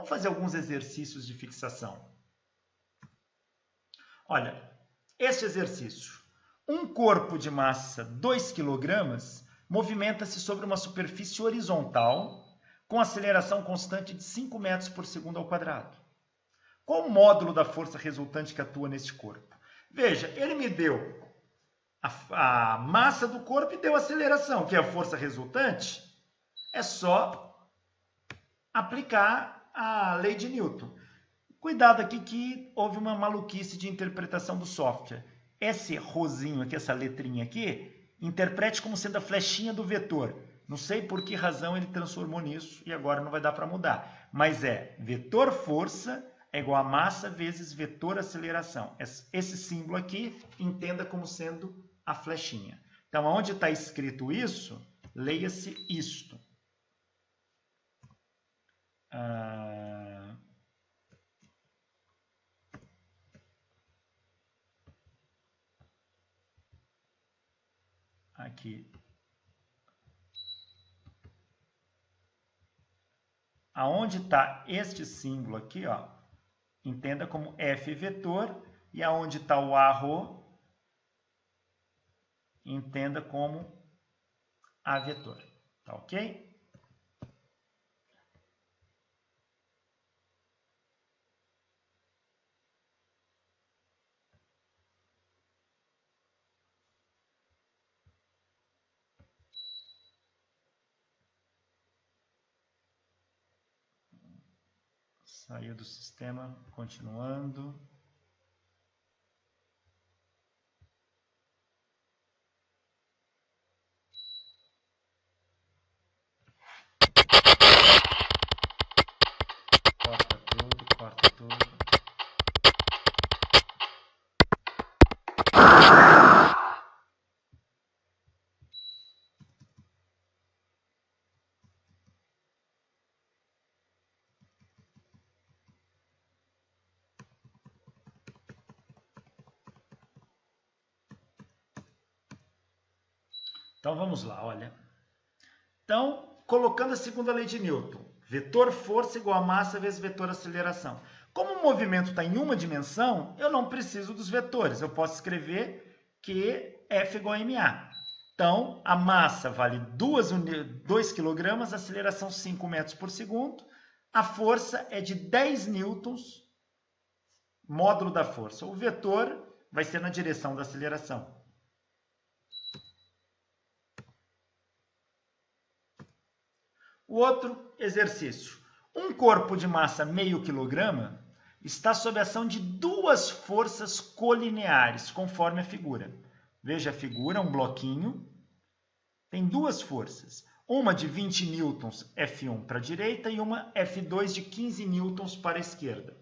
Vamos fazer alguns exercícios de fixação. Olha, este exercício. Um corpo de massa 2 kg movimenta-se sobre uma superfície horizontal com aceleração constante de 5 metros por segundo ao quadrado. Qual o módulo da força resultante que atua neste corpo? Veja, ele me deu a massa do corpo e deu a aceleração, que é a força resultante. É só aplicar a lei de Newton. Cuidado aqui que houve uma maluquice de interpretação do software. Esse rosinho aqui, essa letrinha aqui, interprete como sendo a flechinha do vetor. Não sei por que razão ele transformou nisso e agora não vai dar para mudar. Mas é vetor força é igual a massa vezes vetor aceleração. Esse símbolo aqui, entenda como sendo a flechinha. Então, onde está escrito isso, leia-se isto. Aqui. Aonde está este símbolo aqui, ó, entenda como F vetor, e aonde está o arro, entenda como A vetor. Tá ok? Saiu do sistema, continuando. Corta tudo. Então vamos lá, olha. Então, colocando a segunda lei de Newton, vetor força igual a massa vezes vetor aceleração. Como o movimento está em uma dimensão, eu não preciso dos vetores. Eu posso escrever que F igual a ma. Então, a massa vale 2 kg, a aceleração 5 metros por segundo. A força é de 10 newtons, módulo da força. O vetor vai ser na direção da aceleração. O outro exercício. Um corpo de massa meio quilograma está sob a ação de duas forças colineares, conforme a figura. Veja a figura, um bloquinho. Tem duas forças. Uma de 20 newtons F1 para a direita e uma F2 de 15 newtons para a esquerda.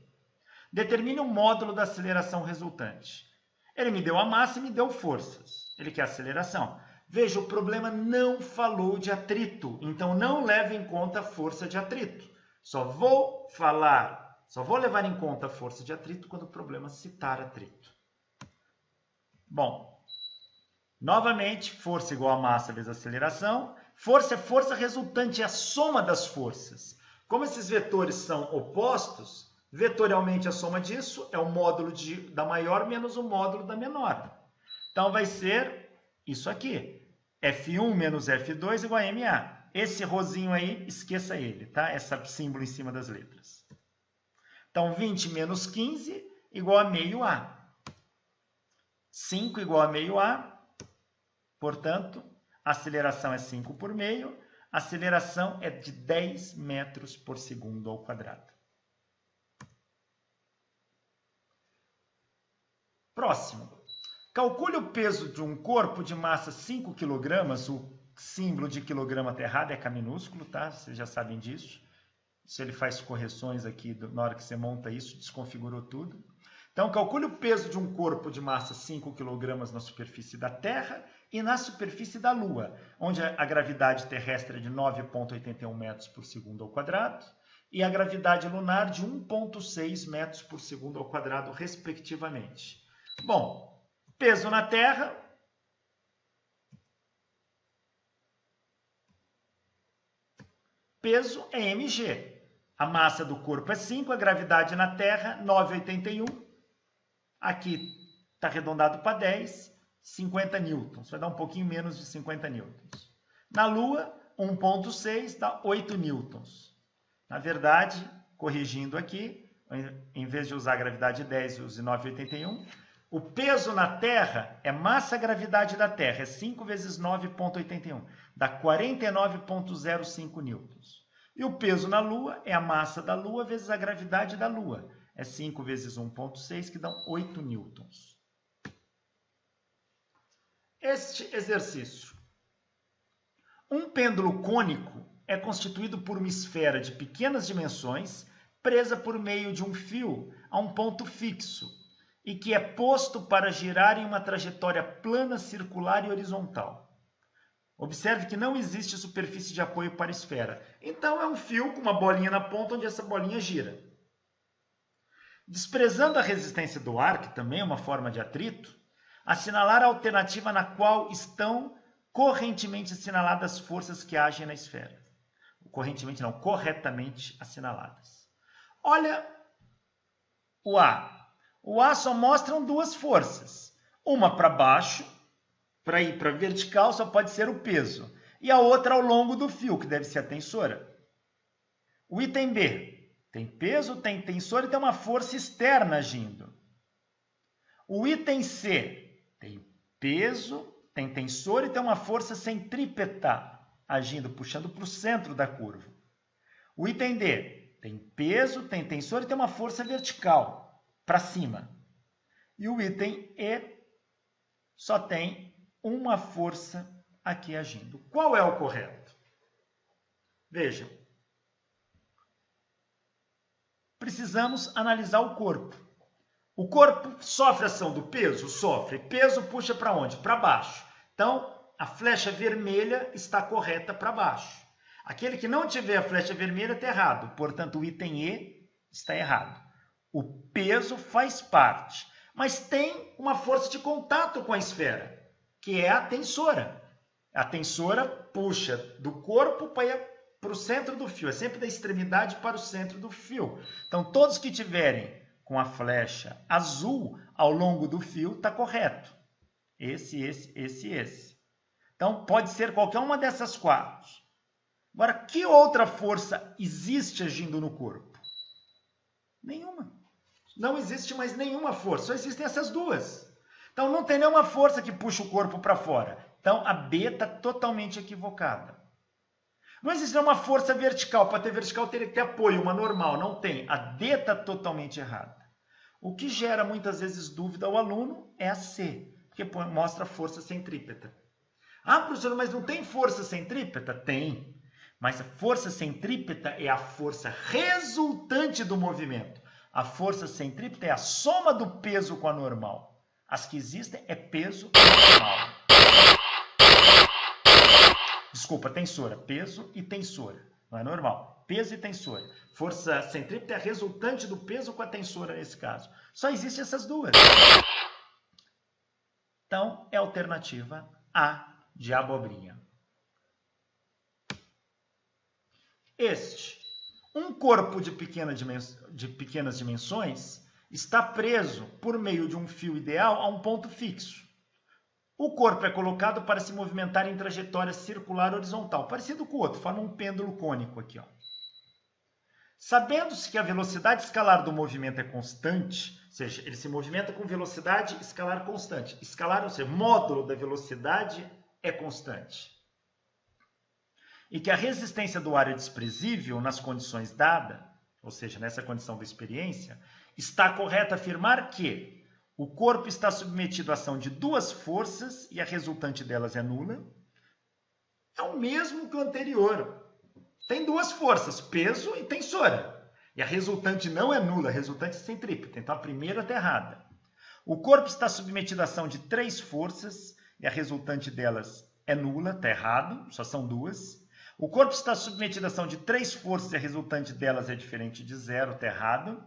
Determine o módulo da aceleração resultante. Ele me deu a massa e me deu forças. Ele quer a aceleração. Veja, o problema não falou de atrito, então não leve em conta a força de atrito. Só vou levar em conta a força de atrito quando o problema citar atrito. Bom, novamente, força igual a massa vezes aceleração. Força é força resultante, é a soma das forças. Como esses vetores são opostos, vetorialmente a soma disso é o módulo da maior menos o módulo da menor. Então vai ser isso aqui. F1 menos F2 igual a ma. Esse rosinho aí, esqueça ele, tá? Esse símbolo em cima das letras. Então, 20 menos 15 igual a meio A. 5 igual a meio A. Portanto, a aceleração é 5 por meio. A aceleração é de 10 metros por segundo ao quadrado. Próximo. Calcule o peso de um corpo de massa 5 kg, o símbolo de quilograma está errado, é K minúsculo, tá? Vocês já sabem disso. Se ele faz correções aqui, na hora que você monta isso, desconfigurou tudo. Então, calcule o peso de um corpo de massa 5 kg na superfície da Terra e na superfície da Lua, onde a gravidade terrestre é de 9,81 metros por segundo ao quadrado e a gravidade lunar de 1,6 metros por segundo ao quadrado, respectivamente. Bom, peso na Terra, peso é mg. A massa do corpo é 5, a gravidade na Terra, 9,81. Aqui está arredondado para 10, 50 newtons. Vai dar um pouquinho menos de 50 newtons. Na Lua, 1,6 dá 8 newtons. Na verdade, corrigindo aqui, em vez de usar a gravidade 10, use 9,81. O peso na Terra é massa-gravidade da Terra, é 5 vezes 9,81, dá 49,05 newtons. E o peso na Lua é a massa da Lua vezes a gravidade da Lua, é 5 vezes 1,6, que dão 8 newtons. Este exercício. Um pêndulo cônico é constituído por uma esfera de pequenas dimensões presa por meio de um fio a um ponto fixo e que é posto para girar em uma trajetória plana, circular e horizontal. Observe que não existe superfície de apoio para a esfera. Então é um fio com uma bolinha na ponta onde essa bolinha gira. Desprezando a resistência do ar, que também é uma forma de atrito, assinalar a alternativa na qual estão correntemente assinaladas as forças que agem na esfera. Correntemente não, corretamente assinaladas. Olha o A. O A só mostram duas forças. Uma para baixo, para ir para vertical, só pode ser o peso. E a outra ao longo do fio, que deve ser a tensora. O item B tem peso, tem tensor e tem uma força externa agindo. O item C tem peso, tem tensor e tem uma força centrípeta agindo, puxando para o centro da curva. O item D tem peso, tem tensor e tem uma força vertical, para cima. E o item E só tem uma força aqui agindo. Qual é o correto? Vejam. Precisamos analisar o corpo. O corpo sofre ação do peso? Sofre. Peso puxa para onde? Para baixo. Então, a flecha vermelha está correta para baixo. Aquele que não tiver a flecha vermelha está errado. Portanto, o item E está errado. O peso faz parte, mas tem uma força de contato com a esfera, que é a tensora. A tensora puxa do corpo para o centro do fio. É sempre da extremidade para o centro do fio. Então, todos que tiverem com a flecha azul ao longo do fio está correto. Esse. Então, pode ser qualquer uma dessas quatro. Agora, que outra força existe agindo no corpo? Nenhuma. Não existe mais nenhuma força, só existem essas duas. Então, não tem nenhuma força que puxa o corpo para fora. Então, a B está totalmente equivocada. Não existe nenhuma força vertical. Para ter vertical, teria que ter apoio, uma normal. Não tem. A D está totalmente errada. O que gera muitas vezes dúvida ao aluno é a C, porque mostra força centrípeta. Ah, professor, mas não tem força centrípeta? Tem. Mas a força centrípeta é a força resultante do movimento. A força centrípeta é a soma do peso com a normal. As que existem é peso e normal. Desculpa, tensora. Peso e tensora. Não é normal. Peso e tensora. Força centrípeta é a resultante do peso com a tensora nesse caso. Só existem essas duas. Então, é a alternativa A de abobrinha. Um corpo de pequenas dimensões está preso por meio de um fio ideal a um ponto fixo. O corpo é colocado para se movimentar em trajetória circular horizontal, parecido com o outro, forma um pêndulo cônico aqui. Sabendo-se que a velocidade escalar do movimento é constante, ou seja, ele se movimenta com velocidade escalar constante. Escalar, ou seja, módulo da velocidade é constante. E que a resistência do ar é desprezível nas condições dadas, ou seja, nessa condição da experiência, está correto afirmar que o corpo está submetido à ação de duas forças e a resultante delas é nula. É o mesmo que o anterior. Tem duas forças, peso e tensora. E a resultante não é nula, a resultante é centrípeta. Então a primeira está errada. O corpo está submetido à ação de três forças e a resultante delas é nula, está errado, só são duas. O corpo está submetido à ação de três forças e a resultante delas é diferente de zero, está errado.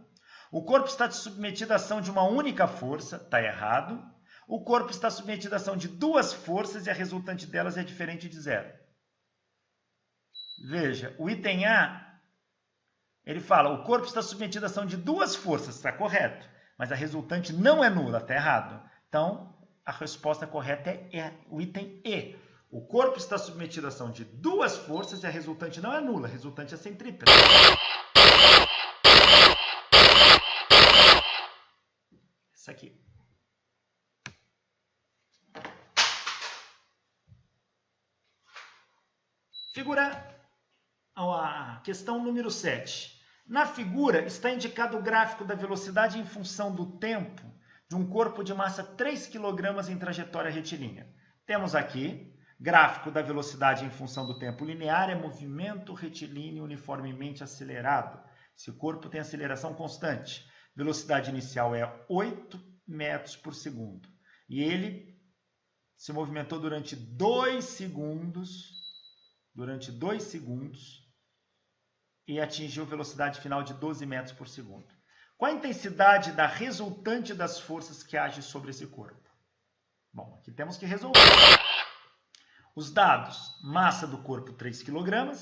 O corpo está submetido à ação de uma única força, está errado. O corpo está submetido à ação de duas forças e a resultante delas é diferente de zero. Veja, o item A Ele fala, o corpo está submetido à ação de duas forças, está correto, mas a resultante não é nula, está errado. Então, a resposta correta é o item E. O corpo está submetido à ação de duas forças e a resultante não é nula, a resultante é centrípeta. Isso aqui. Questão número 7. Na figura está indicado o gráfico da velocidade em função do tempo de um corpo de massa 3 kg em trajetória retilínea. Temos aqui gráfico da velocidade em função do tempo linear é movimento retilíneo uniformemente acelerado. Se o corpo tem aceleração constante, velocidade inicial é 8 metros por segundo. E ele se movimentou durante 2 segundos, e atingiu velocidade final de 12 metros por segundo. Qual a intensidade da resultante das forças que agem sobre esse corpo? Bom, aqui temos que resolver. Os dados, massa do corpo 3 kg,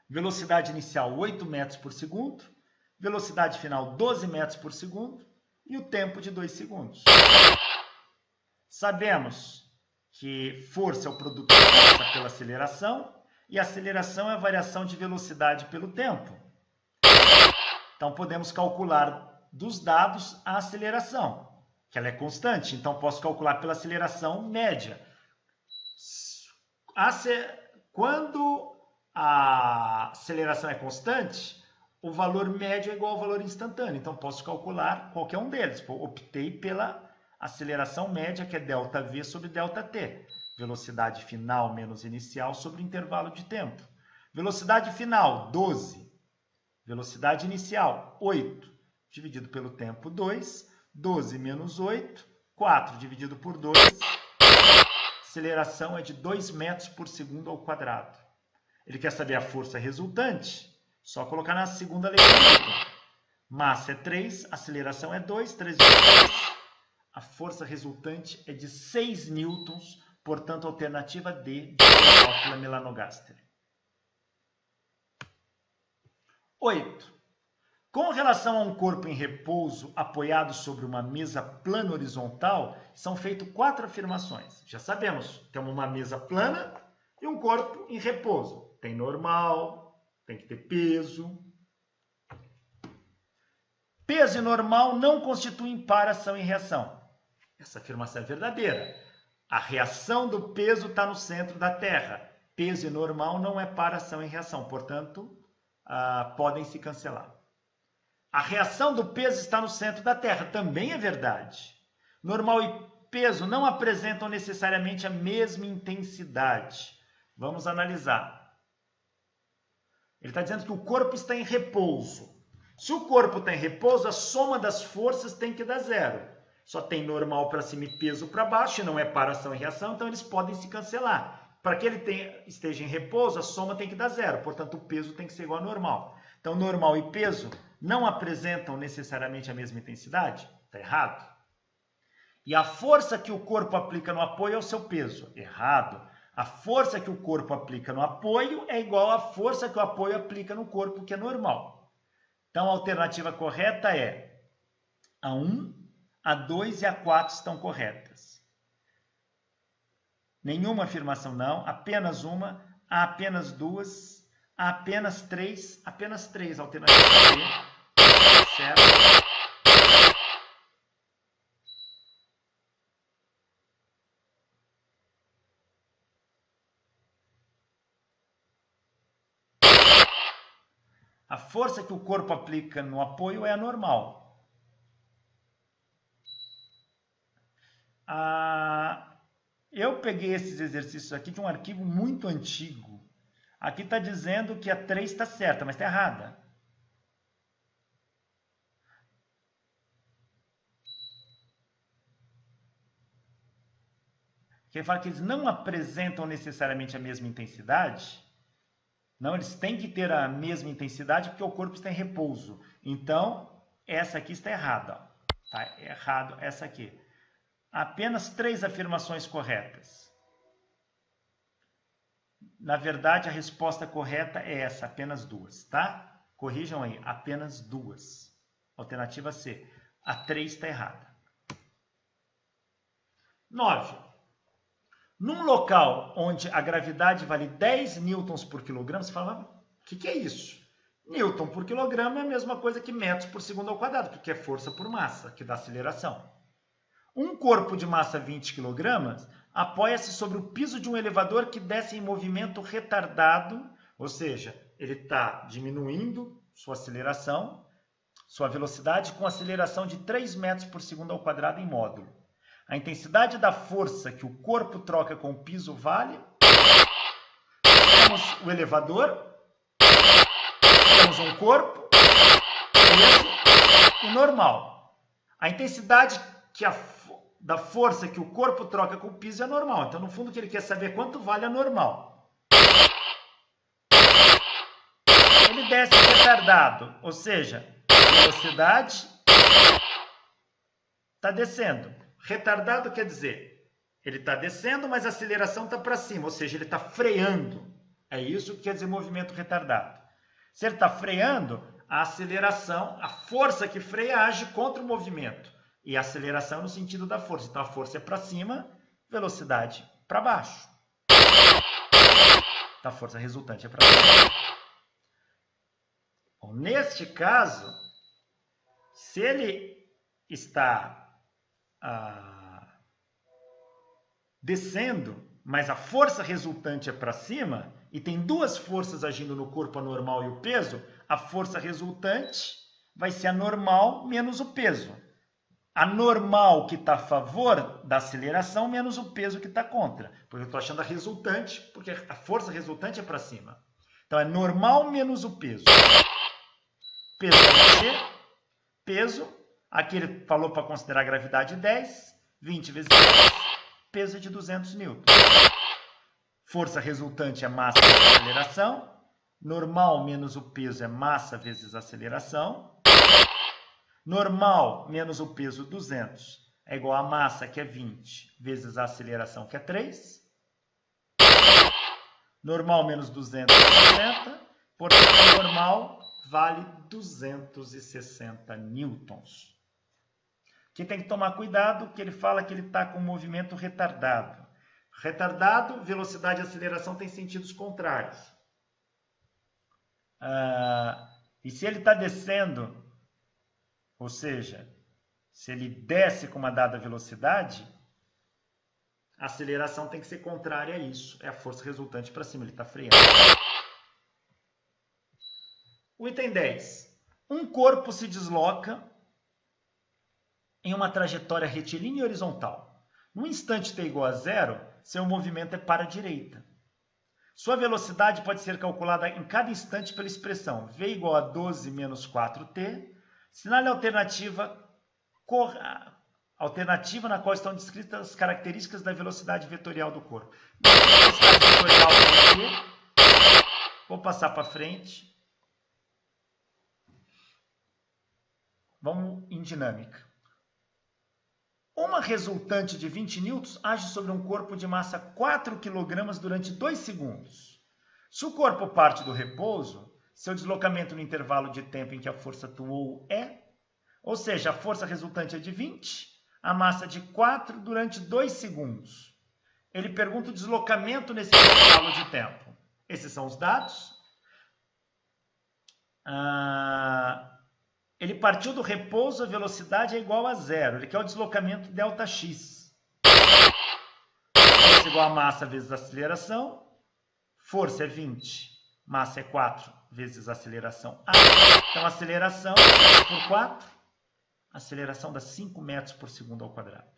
velocidade inicial 8 metros por segundo, velocidade final 12 metros por segundo e o tempo de 2 segundos. Sabemos que força é o produto da massa pela aceleração e a aceleração é a variação de velocidade pelo tempo. Então, podemos calcular dos dados a aceleração, que ela é constante. Então, posso calcular pela aceleração média. Quando a aceleração é constante, o valor médio é igual ao valor instantâneo. Então, posso calcular qualquer um deles. Optei pela aceleração média, que é ΔV sobre ΔT. Velocidade final menos inicial sobre intervalo de tempo. Velocidade final, 12. Velocidade inicial, 8. Dividido pelo tempo, 2. 12 menos 8, 4 dividido por 2. Aceleração é de 2 metros por segundo ao quadrado. Ele quer saber a força resultante? Só colocar na segunda leitura. Massa é 3, aceleração é 2, 3 vezes 2. A força resultante é de 6 newtons, portanto, alternativa D, de Drosophila melanogaster. 8. Com relação a um corpo em repouso apoiado sobre uma mesa plana horizontal, são feitas 4 afirmações. Já sabemos, temos uma mesa plana e um corpo em repouso. Tem normal, tem que ter peso. Peso e normal não constituem par ação e reação. Essa afirmação é verdadeira. A reação do peso está no centro da Terra. Peso e normal não é par ação e reação, portanto, podem se cancelar. A reação do peso está no centro da Terra, também é verdade. Normal e peso não apresentam necessariamente a mesma intensidade. Vamos analisar. Ele está dizendo que o corpo está em repouso. Se o corpo está em repouso, a soma das forças tem que dar zero. Só tem normal para cima e peso para baixo, e não é par ação e reação, então eles podem se cancelar. Para que ele esteja em repouso, a soma tem que dar zero, portanto o peso tem que ser igual a normal. Então normal e peso não apresentam necessariamente a mesma intensidade? Está errado. E a força que o corpo aplica no apoio é o seu peso? Errado. A força que o corpo aplica no apoio é igual à força que o apoio aplica no corpo, que é normal. Então a alternativa correta é a 1, a 2 e a 4 estão corretas. Nenhuma afirmação não, apenas uma, há apenas 2, há apenas 3, alternativa B, certo? A força que o corpo aplica no apoio é a normal. Eu peguei esses exercícios aqui de um arquivo muito antigo. Aqui está dizendo que a 3 está certa, mas está errada. Quem fala que eles não apresentam necessariamente a mesma intensidade, não, eles têm que ter a mesma intensidade porque o corpo está em repouso. Então, essa aqui está errada. Está errado essa aqui. Apenas 3 afirmações corretas. Na verdade, a resposta correta é essa, apenas 2, tá? Corrijam aí, apenas 2. Alternativa C. A 3 está errada. 9. Num local onde a gravidade vale 10 newtons por quilograma, você fala, o que é isso? Newton por quilograma é a mesma coisa que metros por segundo ao quadrado, porque é força por massa, que dá aceleração. Um corpo de massa 20 kg apoia-se sobre o piso de um elevador que desce em movimento retardado, ou seja, ele está diminuindo sua aceleração, sua velocidade com aceleração de 3 metros por segundo ao quadrado em módulo. A intensidade da força que o corpo troca com o piso vale. Temos o elevador, temos um corpo, peso e normal. A intensidade da força que o corpo troca com o piso é normal. Então, no fundo, o que ele quer saber é quanto vale a normal. Ele desce retardado, ou seja, a velocidade está descendo. Retardado quer dizer, ele está descendo, mas a aceleração está para cima, ou seja, ele está freando. É isso que quer dizer movimento retardado. Se ele está freando, a aceleração, a força que freia age contra o movimento. E a aceleração no sentido da força. Então, a força é para cima, velocidade para baixo. Então, a força resultante é para baixo. Bom, neste caso, se ele está descendo, mas a força resultante é para cima, e tem duas forças agindo no corpo, a normal e o peso, a força resultante vai ser a normal menos o peso. A normal que está a favor da aceleração menos o peso que está contra. Porque eu estou achando a resultante, porque a força resultante é para cima. Então, é normal menos o peso. Peso é C, peso, aqui ele falou para considerar a gravidade 10, 20 vezes 10, peso é de 200 newtons. Força resultante é massa vezes aceleração. Normal menos o peso é massa vezes aceleração. Normal menos o peso 200 é igual a massa, que é 20, vezes a aceleração, que é 3. Normal menos 200 é 60. Portanto, normal vale 260 newtons. Aqui tem que tomar cuidado, que ele fala que ele está com movimento retardado. Retardado, velocidade e aceleração têm sentidos contrários. E se ele está descendo, ou seja, se ele desce com uma dada velocidade, a aceleração tem que ser contrária a isso. É a força resultante para cima, ele está freando. O item 10. Um corpo se desloca em uma trajetória retilínea e horizontal. No instante t igual a 0, seu movimento é para a direita. Sua velocidade pode ser calculada em cada instante pela expressão v igual a 12 menos 4t. Sinale a alternativa na qual estão descritas as características da velocidade vetorial do corpo. Velocidade vetorial aqui. Vou passar para frente. Vamos em dinâmica. Uma resultante de 20 newtons age sobre um corpo de massa 4 kg durante 2 segundos. Se o corpo parte do repouso, seu deslocamento no intervalo de tempo em que a força atuou ou seja, a força resultante é de 20, a massa de 4 durante 2 segundos. Ele pergunta o deslocamento nesse intervalo de tempo. Esses são os dados. Ele partiu do repouso, a velocidade é igual a 0. Ele quer o deslocamento ΔX. Força igual a massa vezes a aceleração. Força é 20, massa é 4 vezes a aceleração A. Então, aceleração por 4, a aceleração dá 5 metros por segundo ao quadrado.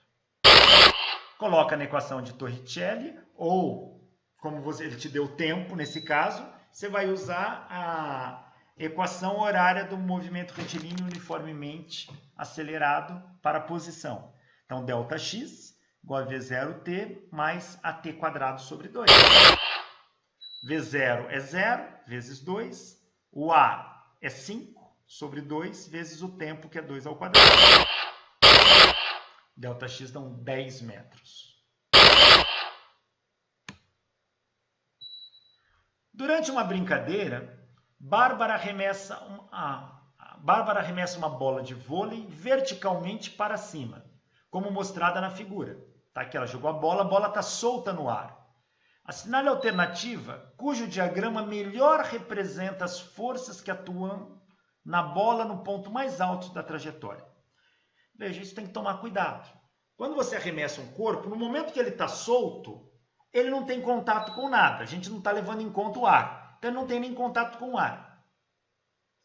Coloca na equação de Torricelli, ou, como ele te deu tempo nesse caso, você vai usar a equação horária do movimento retilíneo uniformemente acelerado para a posição. Então, ΔX igual a V0t mais AT quadrado sobre 2. V0 é 0 vezes 2. O A é 5 sobre 2 vezes o tempo, que é 2 ao quadrado. ΔX dão 10 metros. Durante uma brincadeira, Bárbara arremessa uma bola de vôlei verticalmente para cima, como mostrada na figura. Tá? Aqui ela jogou a bola está solta no ar. Assinale a alternativa cujo diagrama melhor representa as forças que atuam na bola no ponto mais alto da trajetória. Veja, isso tem que tomar cuidado. Quando você arremessa um corpo, no momento que ele está solto, ele não tem contato com nada. A gente não está levando em conta o ar. Então ele não tem nem contato com o ar.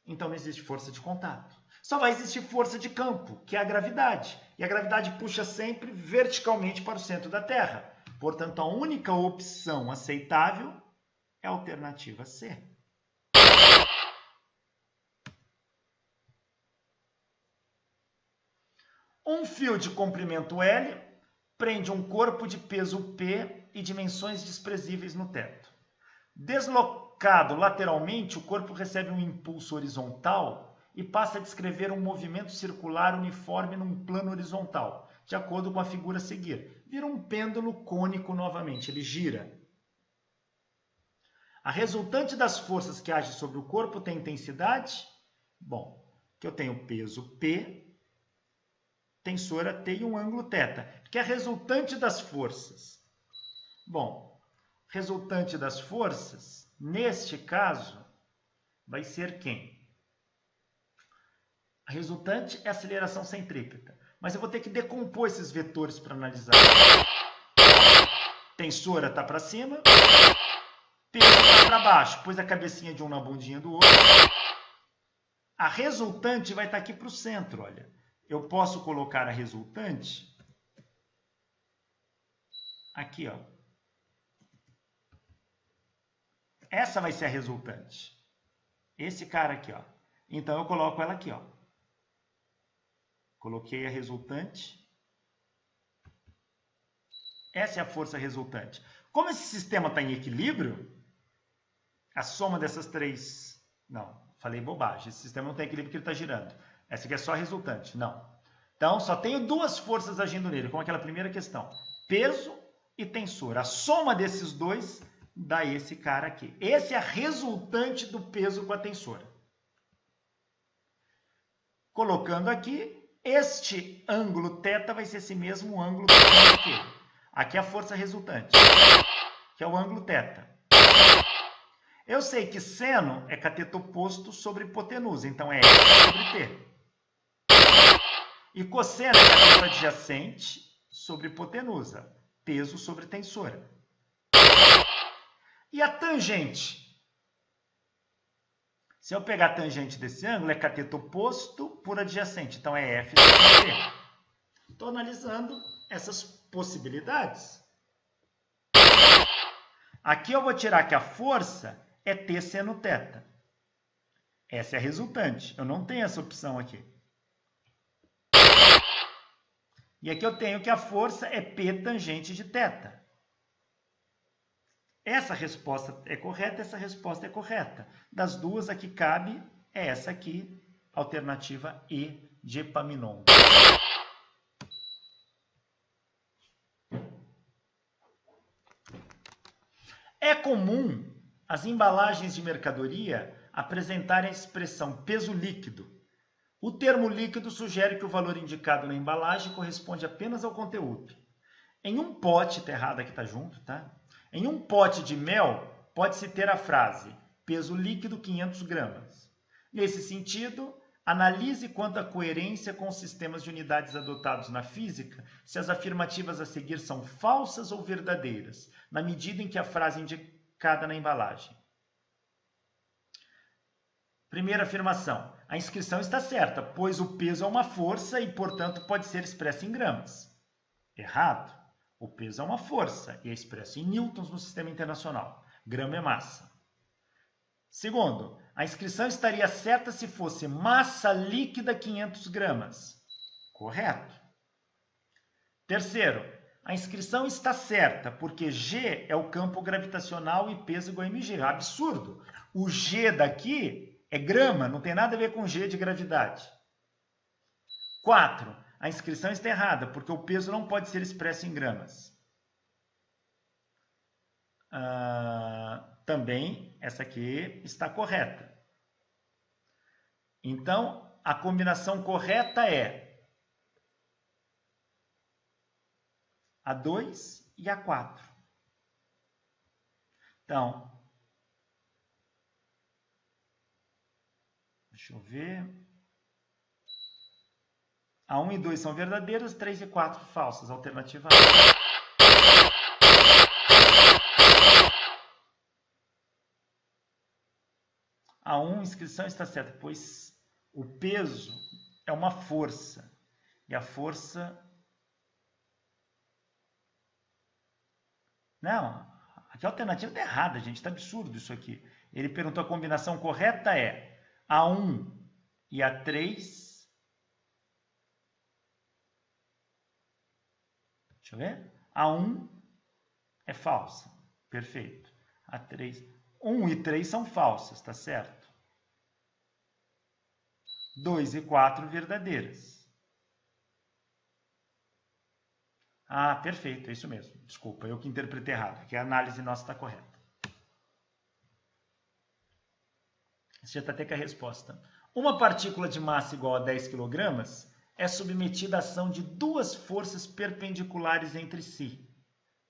Então não existe força de contato. Só vai existir força de campo, que é a gravidade. E a gravidade puxa sempre verticalmente para o centro da Terra. Portanto, a única opção aceitável é a alternativa C. Um fio de comprimento L prende um corpo de peso P e dimensões desprezíveis no teto. Deslocado lateralmente, o corpo recebe um impulso horizontal e passa a descrever um movimento circular uniforme num plano horizontal, de acordo com a figura a seguir. Vira um pêndulo cônico novamente, ele gira. A resultante das forças que agem sobre o corpo tem intensidade? Bom, que eu tenho peso P, tensora T e um ângulo θ, que é a resultante das forças. Bom, resultante das forças, neste caso, vai ser quem? A resultante é a aceleração centrípeta. Mas eu vou ter que decompor esses vetores para analisar. Tensora está para cima, peso está para baixo, pôs a cabecinha de um na bundinha do outro. A resultante vai estar aqui para o centro, olha. Eu posso colocar a resultante aqui, ó. Essa vai ser a resultante. Esse cara aqui, ó. Então eu coloco ela aqui, ó. Coloquei a resultante. Essa é a força resultante. Como esse sistema está em equilíbrio, a soma dessas três... Não, falei bobagem. Esse sistema não tem equilíbrio porque ele está girando. Essa aqui é só a resultante. Não. Então, só tenho duas forças agindo nele, como aquela primeira questão. Peso e tensor. A soma desses dois dá esse cara aqui. Esse é a resultante do peso com a tensora. Colocando aqui, este ângulo θ vai ser esse mesmo ângulo que eu tenho aqui. Aqui é a força resultante, que é o ângulo θ. Eu sei que seno é cateto oposto sobre hipotenusa, então é F sobre T. E cosseno é cateto adjacente sobre hipotenusa, peso sobre tensora. E a tangente? Se eu pegar a tangente desse ângulo, é cateto oposto por adjacente, então é F sobre T. Estou analisando essas possibilidades. Aqui eu vou tirar que a força é T seno θ. Essa é a resultante. Eu não tenho essa opção aqui. E aqui eu tenho que a força é P tangente de θ. Essa resposta é correta, essa resposta é correta. Das duas, a que cabe é essa aqui, alternativa E de Epaminondas. É comum as embalagens de mercadoria apresentarem a expressão peso líquido. O termo líquido sugere que o valor indicado na embalagem corresponde apenas ao conteúdo. Em um pote, tá errado aqui, tá junto, tá? Em um pote de mel, pode-se ter a frase peso líquido 500 gramas. Nesse sentido, analise quanto à coerência com os sistemas de unidades adotados na física, se as afirmativas a seguir são falsas ou verdadeiras, na medida em que a frase indicada na embalagem. Primeira afirmação. A inscrição está certa, pois o peso é uma força e, portanto, pode ser expresso em gramas. Errado. O peso é uma força e é expresso em newtons no sistema internacional. Grama é massa. Segundo, a inscrição estaria certa se fosse massa líquida 500 gramas. Correto. Terceiro, a inscrição está certa porque G é o campo gravitacional e peso igual a mg. Absurdo. O G daqui é grama, não tem nada a ver com G de gravidade. 4. A inscrição está errada, porque o peso não pode ser expresso em gramas. Também, essa aqui está correta. Então, a combinação correta é a 2 e a 4. Então, deixa eu ver. A 1 e 2 são verdadeiras, 3 e 4 falsas. Alternativa A. A 1, inscrição está certa, pois o peso é uma força. E a força... Não, aqui a alternativa está errada, gente. Está absurdo isso aqui. Ele perguntou a combinação correta é a 1 e a 3. Deixa eu ver. A 1 é falsa. Perfeito. A 3. 1 e 3 são falsas, tá certo? 2 e 4 verdadeiras. Ah, perfeito, é isso mesmo. Desculpa, eu que interpretei errado. Aqui a análise nossa está correta. Você já está até com a resposta. Uma partícula de massa igual a 10 kg é submetida à ação de duas forças perpendiculares entre si,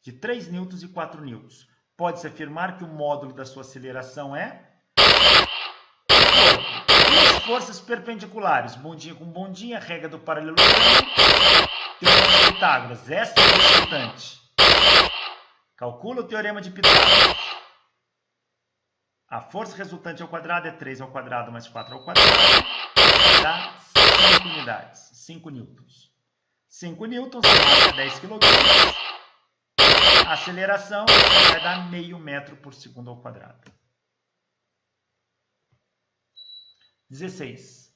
de 3 newtons e 4 newtons. Pode-se afirmar que o módulo da sua aceleração é... Duas forças perpendiculares, bondinha com bondinha, regra do paralelogramo, teorema de Pitágoras. Essa é a resultante. Calcula o teorema de Pitágoras. A força resultante ao quadrado é 3 ao quadrado mais 4 ao quadrado. Dá 5 unidades, 5 newtons. 5 newtons, massa 10 kg. A aceleração vai dar meio metro por segundo ao quadrado. 16.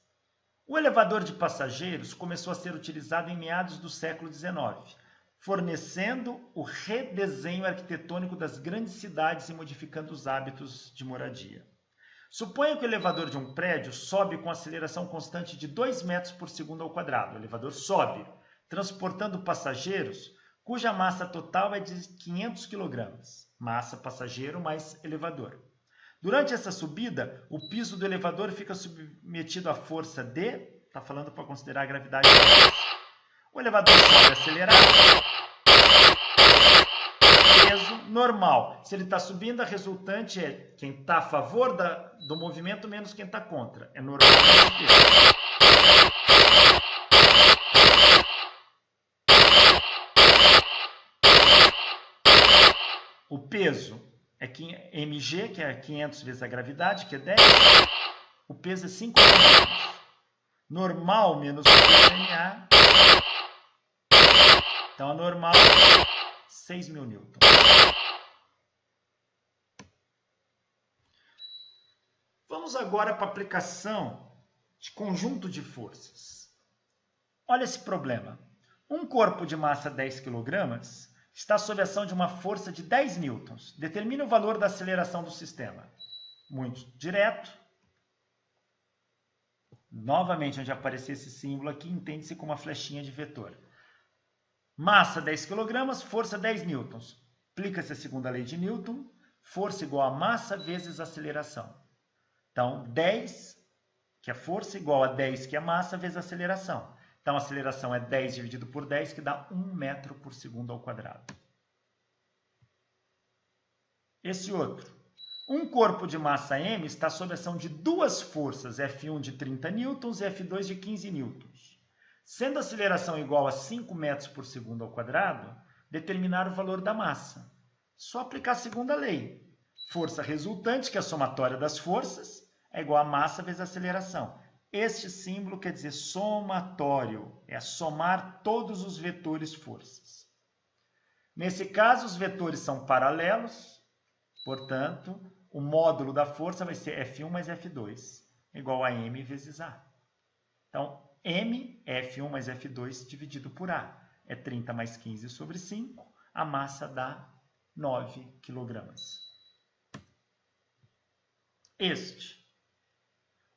O elevador de passageiros começou a ser utilizado em meados do século XIX, fornecendo o redesenho arquitetônico das grandes cidades e modificando os hábitos de moradia. Suponha que o elevador de um prédio sobe com aceleração constante de 2 metros por segundo ao quadrado. O elevador sobe, transportando passageiros, cuja massa total é de 500 kg. Massa passageiro mais elevador. Durante essa subida, o piso do elevador fica submetido à força de... Está falando para considerar a gravidade. O elevador sobe acelerado. Peso normal. Se ele está subindo, a resultante é quem está a favor do movimento menos quem está contra. É normal esse peso. O peso é mg, que é 500 vezes a gravidade, que é 10. O peso é 5 kg. Normal menos o peso MA. Então, a normal é 6.000 newtons. Vamos agora para a aplicação de conjunto de forças. Olha esse problema. Um corpo de massa 10 kg está sob a ação de uma força de 10 newtons. Determine o valor da aceleração do sistema. Muito direto. Novamente, onde aparecer esse símbolo aqui, entende-se como uma flechinha de vetor. Massa 10 kg, força 10 newtons. Aplica-se a segunda lei de Newton, força igual a massa vezes aceleração. Então, 10, que é força, igual a 10, que é massa, vezes aceleração. Então, a aceleração é 10 dividido por 10, que dá 1 metro por segundo ao quadrado. Esse outro. Um corpo de massa m está sob a ação de duas forças, F1 de 30 newtons e F2 de 15 newtons. Sendo a aceleração igual a 5 metros por segundo ao quadrado, determinar o valor da massa. Só aplicar a segunda lei. Força resultante, que é a somatória das forças, é igual a massa vezes a aceleração. Este símbolo quer dizer somatório, é somar todos os vetores forças. Nesse caso, os vetores são paralelos, portanto, o módulo da força vai ser F1 mais F2, igual a m vezes A. Então, m é F1 mais F2 dividido por A. É 30 mais 15 sobre 5, a massa dá 9 kg.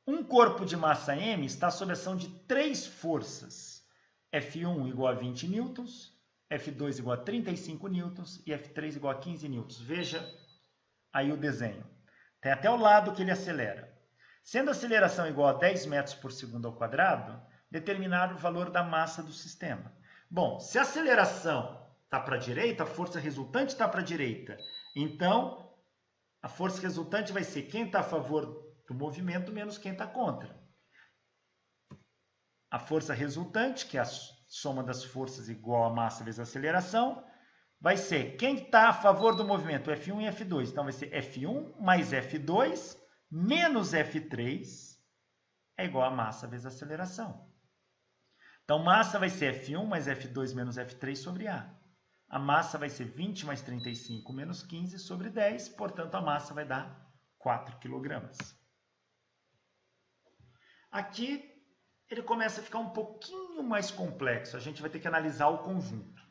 Um corpo de massa m está sob a ação de três forças. F1 igual a 20 newtons, F2 igual a 35 newtons e F3 igual a 15 newtons. Veja aí o desenho. Tem até o lado que ele acelera. Sendo a aceleração igual a 10 metros por segundo ao quadrado, determinar o valor da massa do sistema. Bom, se a aceleração está para a direita, a força resultante está para a direita. Então, a força resultante vai ser quem está a favor do movimento menos quem está contra. A força resultante, que é a soma das forças igual a massa vezes a aceleração, vai ser quem está a favor do movimento, F1 e F2. Então, vai ser F1 mais F2 menos F3 é igual a massa vezes a aceleração. Então, massa vai ser F1 mais F2 menos F3 sobre A. A massa vai ser 20 mais 35 menos 15 sobre 10, portanto, a massa vai dar 4 kg. Aqui, ele começa a ficar um pouquinho mais complexo. A gente vai ter que analisar o conjunto.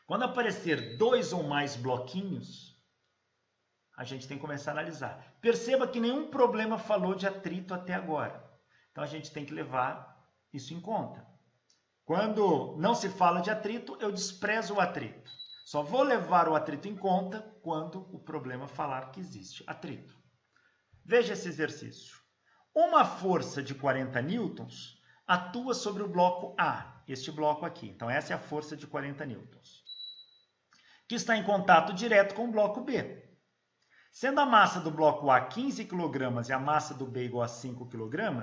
Quando aparecer 2 ou mais bloquinhos, a gente tem que começar a analisar. Perceba que nenhum problema falou de atrito até agora. Então, a gente tem que levar isso em conta. Quando não se fala de atrito, eu desprezo o atrito. Só vou levar o atrito em conta quando o problema falar que existe atrito. Veja esse exercício. Uma força de 40 newtons atua sobre o bloco A, este bloco aqui. Então, essa é a força de 40 newtons, que está em contato direto com o bloco B. Sendo a massa do bloco A 15 kg e a massa do B igual a 5 kg,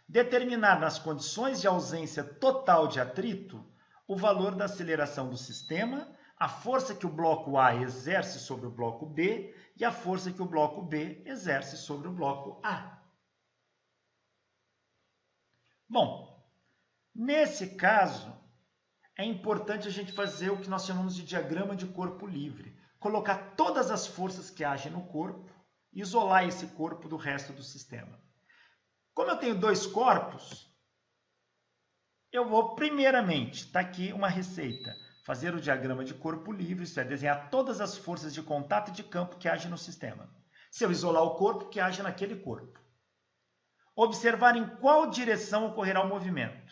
determinar nas condições de ausência total de atrito o valor da aceleração do sistema, a força que o bloco A exerce sobre o bloco B e a força que o bloco B exerce sobre o bloco A. Bom, nesse caso, é importante a gente fazer o que nós chamamos de diagrama de corpo livre. Colocar todas as forças que agem no corpo e isolar esse corpo do resto do sistema. Como eu tenho dois corpos, eu vou primeiramente, está aqui uma receita, fazer o diagrama de corpo livre, isso é, desenhar todas as forças de contato e de campo que agem no sistema. Se eu isolar o corpo, que age naquele corpo. Observar em qual direção ocorrerá o movimento.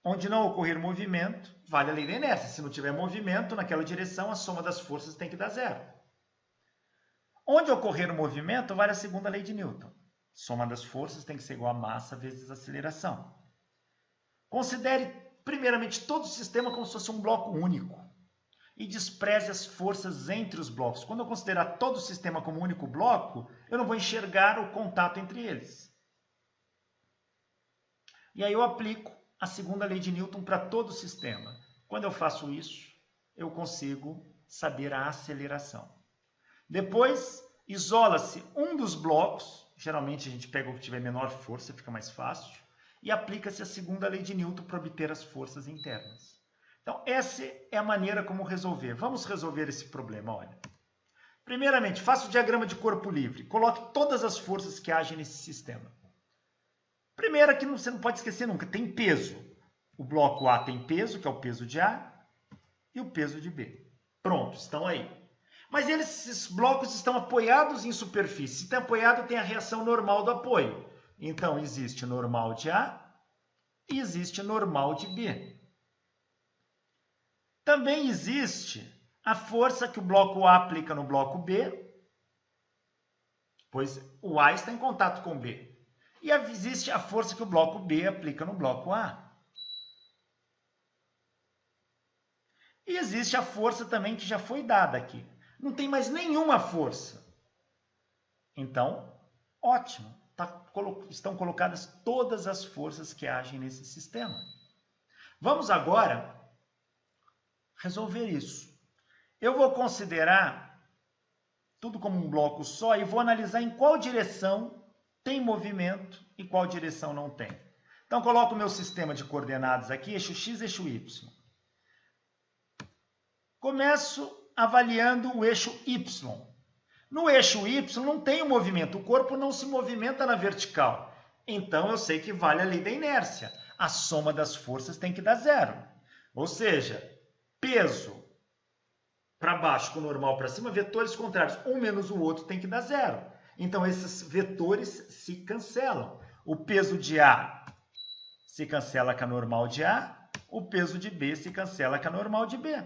Onde não ocorrer movimento, vale a lei da inércia. Se não tiver movimento naquela direção, a soma das forças tem que dar zero. Onde ocorrer o movimento, vale a segunda lei de Newton. Soma das forças tem que ser igual a massa vezes a aceleração. Considere, primeiramente, todo o sistema como se fosse um bloco único. E despreze as forças entre os blocos. Quando eu considerar todo o sistema como um único bloco, eu não vou enxergar o contato entre eles. E aí eu aplico a segunda lei de Newton para todo o sistema. Quando eu faço isso, eu consigo saber a aceleração. Depois, isola-se um dos blocos, geralmente a gente pega o que tiver menor força, fica mais fácil, e aplica-se a segunda lei de Newton para obter as forças internas. Então, essa é a maneira como resolver. Vamos resolver esse problema, olha. Primeiramente, faça o diagrama de corpo livre. Coloque todas as forças que agem nesse sistema. Primeiro, que você não pode esquecer nunca, tem peso. O bloco A tem peso, que é o peso de A, e o peso de B. Pronto, estão aí. Mas esses blocos estão apoiados em superfície. Se está apoiado, tem a reação normal do apoio. Então, existe normal de A e existe normal de B. Também existe a força que o bloco A aplica no bloco B, pois o A está em contato com o B. E existe a força que o bloco B aplica no bloco A. E existe a força também que já foi dada aqui. Não tem mais nenhuma força. Então, ótimo. Estão colocadas todas as forças que agem nesse sistema. Vamos agora resolver isso. Eu vou considerar tudo como um bloco só e vou analisar em qual direção tem movimento e qual direção não tem. Então, coloco o meu sistema de coordenadas aqui, eixo x, eixo y. Começo avaliando o eixo y. No eixo y não tem o movimento, o corpo não se movimenta na vertical. Então, eu sei que vale a lei da inércia. A soma das forças tem que dar zero. Ou seja, peso para baixo com normal para cima, vetores contrários. Um menos o outro tem que dar zero. Então, esses vetores se cancelam. O peso de A se cancela com a normal de A, o peso de B se cancela com a normal de B.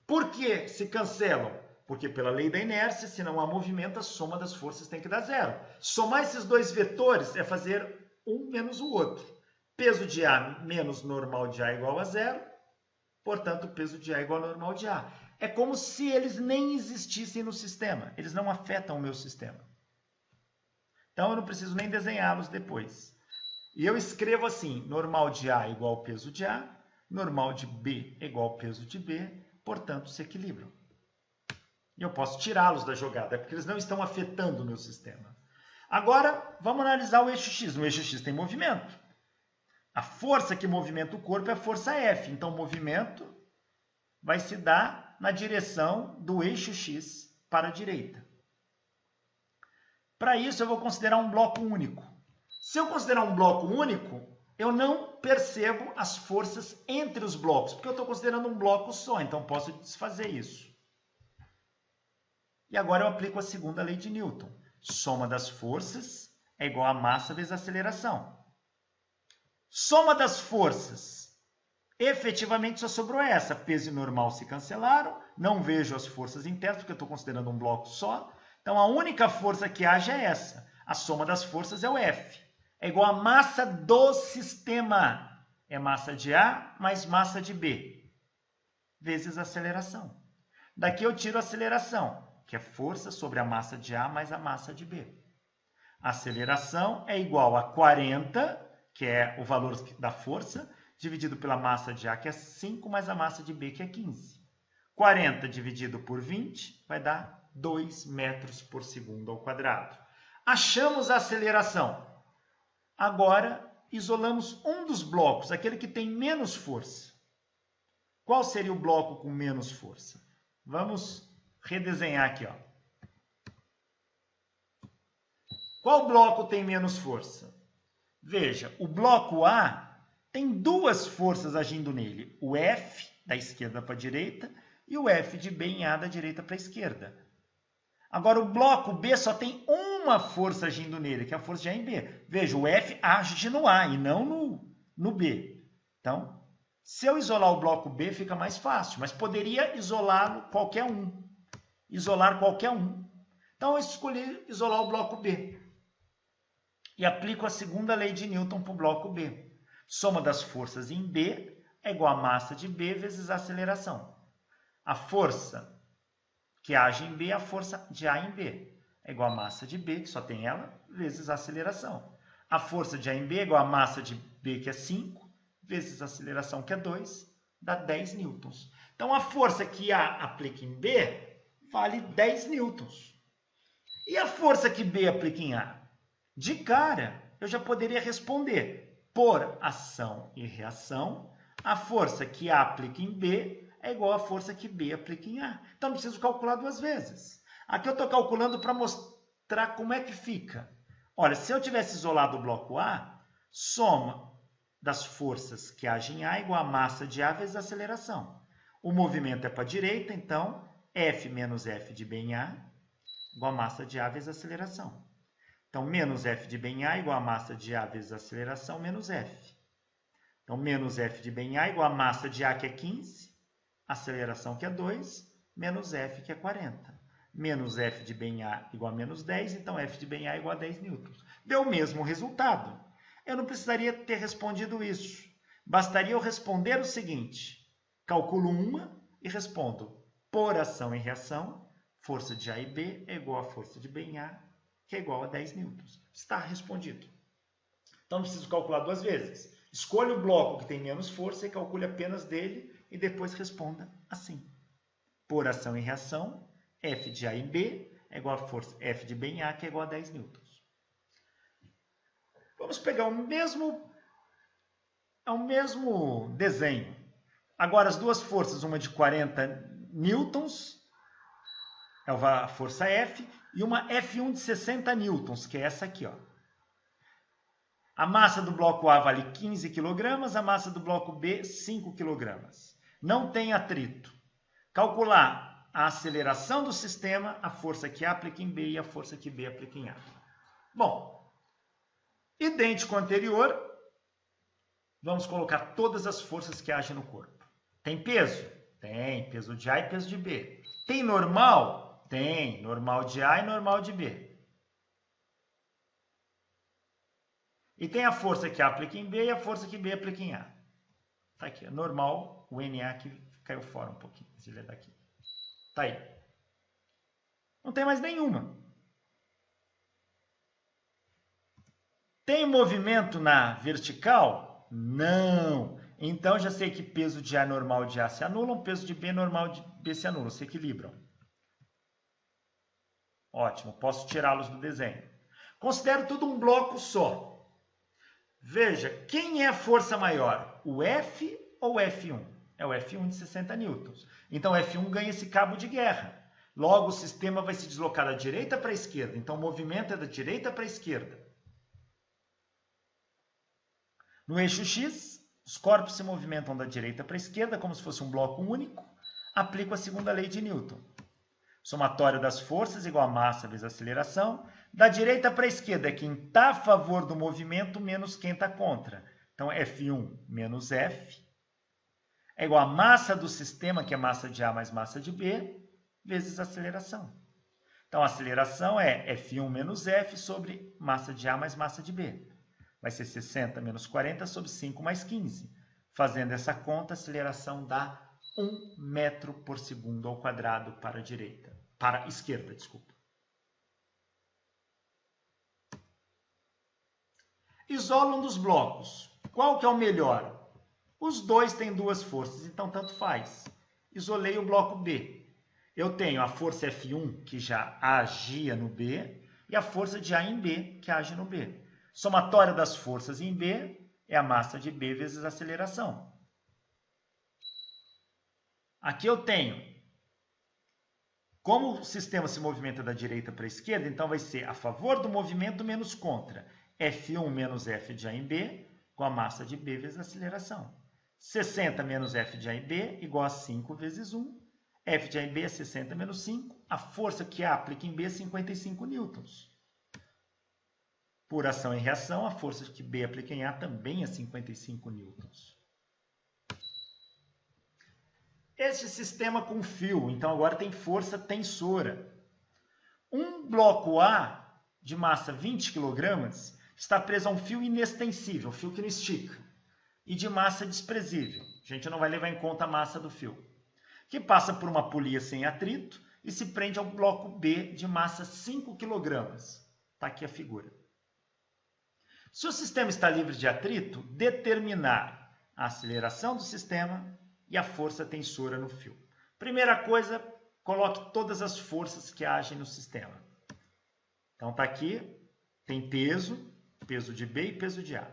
Por que se cancelam? porque pela lei da inércia, se não há movimento, a soma das forças tem que dar zero. Somar esses dois vetores é fazer um menos o outro. Peso de A menos normal de A igual a zero, portanto, peso de A igual a normal de A. É como se eles nem existissem no sistema, eles não afetam o meu sistema. Então, eu não preciso nem desenhá-los depois. E eu escrevo assim, normal de A igual ao peso de A, normal de B igual ao peso de B, portanto, se equilibram. E eu posso tirá-los da jogada, porque eles não estão afetando o meu sistema. Agora, vamos analisar o eixo X. No eixo X tem movimento. A força que movimenta o corpo é a força F. Então, o movimento vai se dar na direção do eixo X para a direita. Para isso, eu vou considerar um bloco único. Se eu considerar um bloco único, eu não percebo as forças entre os blocos, porque eu estou considerando um bloco só, então posso desfazer isso. E agora eu aplico a segunda lei de Newton. Soma das forças é igual a massa vezes a aceleração. Soma das forças. Efetivamente só sobrou essa. Peso e normal se cancelaram. Não vejo as forças internas, porque eu estou considerando um bloco só. Então, a única força que age é essa. A soma das forças é o F. É igual a massa do sistema. É massa de A mais massa de B. Vezes a aceleração. Daqui eu tiro a aceleração, que é força sobre a massa de A mais a massa de B. A aceleração é igual a 40, que é o valor da força, dividido pela massa de A, que é 5, mais a massa de B, que é 15. 40 dividido por 20 vai dar 2 metros por segundo ao quadrado. Achamos a aceleração. Agora, isolamos um dos blocos, aquele que tem menos força. Qual seria o bloco com menos força? Vamos redesenhar aqui, ó. Qual bloco tem menos força? Veja, o bloco A tem duas forças agindo nele. O F, da esquerda para a direita, e o F de B em A, da direita para a esquerda. Agora, o bloco B só tem uma força agindo nele, que é a força de A em B. Veja, o F age no A e não no B. Então, se eu isolar o bloco B, fica mais fácil, mas poderia isolar qualquer um. Então, eu escolhi isolar o bloco B. E aplico a segunda lei de Newton para o bloco B. Soma das forças em B é igual a massa de B vezes a aceleração. A força que age em B é a força de A em B. É igual a massa de B, que só tem ela, vezes a aceleração. A força de A em B é igual a massa de B, que é 5, vezes a aceleração, que é 2, dá 10 newtons. Então, a força que A aplica em B vale 10 newtons. E a força que B aplica em A? De cara, eu já poderia responder. Por ação e reação, a força que A aplica em B é igual à força que B aplica em A. Então, não preciso calcular duas vezes. Aqui eu estou calculando para mostrar como é que fica. Olha, se eu tivesse isolado o bloco A, soma das forças que agem em A é igual a massa de A vezes a aceleração. O movimento é para a direita, então, F menos F de B em A igual a massa de A vezes a aceleração. Então, menos F de B em A igual a massa de A vezes a aceleração menos F. Então, menos F de B em A igual a massa de A, que é 15, aceleração, que é 2, menos F, que é 40. Menos F de B em A igual a menos 10, então F de B em A igual a 10 newtons. Deu o mesmo resultado. Eu não precisaria ter respondido isso. Bastaria eu responder o seguinte. Calculo uma e respondo. Por ação e reação, força de A e B é igual a força de B em A, que é igual a 10 newtons. Está respondido. Então, não preciso calcular duas vezes. Escolha o bloco que tem menos força e calcule apenas dele e depois responda assim. Por ação e reação, F de A em B é igual a força F de B em A, que é igual a 10 newtons. Vamos pegar o mesmo desenho. Agora, as duas forças, uma de 40 newtons, é a força F, e uma F1 de 60 newtons, que é essa aqui, ó. A massa do bloco A vale 15 kg, a massa do bloco B, 5 kg. Não tem atrito. Calcular a aceleração do sistema, a força que A aplica em B e a força que B aplica em A. Bom, idêntico ao anterior, vamos colocar todas as forças que agem no corpo. Tem peso? Tem peso de A e peso de B. Tem normal? Tem. Normal de A e normal de B. E tem a força que A aplica em B e a força que B aplica em A. Tá aqui, normal, o NA que caiu fora um pouquinho. Se ele é daqui. Tá aí. Não tem mais nenhuma. Tem movimento na vertical? Não. Então, já sei que peso de A normal de A se anulam, peso de B normal de B se anulam, se equilibram. Ótimo, posso tirá-los do desenho. Considero tudo um bloco só. Veja, quem é a força maior? O F ou o F1? É o F1 de 60 newtons. Então, o F1 ganha esse cabo de guerra. Logo, o sistema vai se deslocar da direita para a esquerda. Então, o movimento é da direita para a esquerda. No eixo X, os corpos se movimentam da direita para a esquerda, como se fosse um bloco único. Aplico a segunda lei de Newton. Somatório das forças igual a massa vezes a aceleração. Da direita para a esquerda é quem está a favor do movimento menos quem está contra. Então, F1 menos F é igual a massa do sistema, que é massa de A mais massa de B, vezes a aceleração. Então, a aceleração é F1 menos F sobre massa de A mais massa de B. Vai ser 60 menos 40 sobre 5 mais 15. Fazendo essa conta, a aceleração dá 1 metro por segundo ao quadrado para a direita. Para a esquerda, desculpa. Isolo um dos blocos. Qual que é o melhor? Os dois têm duas forças, então tanto faz. Isolei o bloco B. Eu tenho a força F1, que já agia no B, e a força de A em B, que age no B. Somatória das forças em B é a massa de B vezes a aceleração. Aqui eu tenho, como o sistema se movimenta da direita para a esquerda, então vai ser a favor do movimento menos contra. F1 menos F de A em B, com a massa de B vezes a aceleração. 60 menos F de A em B, igual a 5 vezes 1. F de A em B é 60 menos 5. A força que A aplica em B é 55 newtons. Por ação e reação, a força que B aplica em A também é 55 newtons. Este sistema com fio, então agora tem força tensora. Um bloco A de massa 20 kg está preso a um fio inextensível, um fio que não estica, e de massa desprezível. A gente não vai levar em conta a massa do fio. Que passa por uma polia sem atrito e se prende ao bloco B de massa 5 kg. Está aqui a figura. Se o sistema está livre de atrito, determinar a aceleração do sistema e a força tensora no fio. Primeira coisa, coloque todas as forças que agem no sistema. Então está aqui, tem peso, peso de B e peso de A.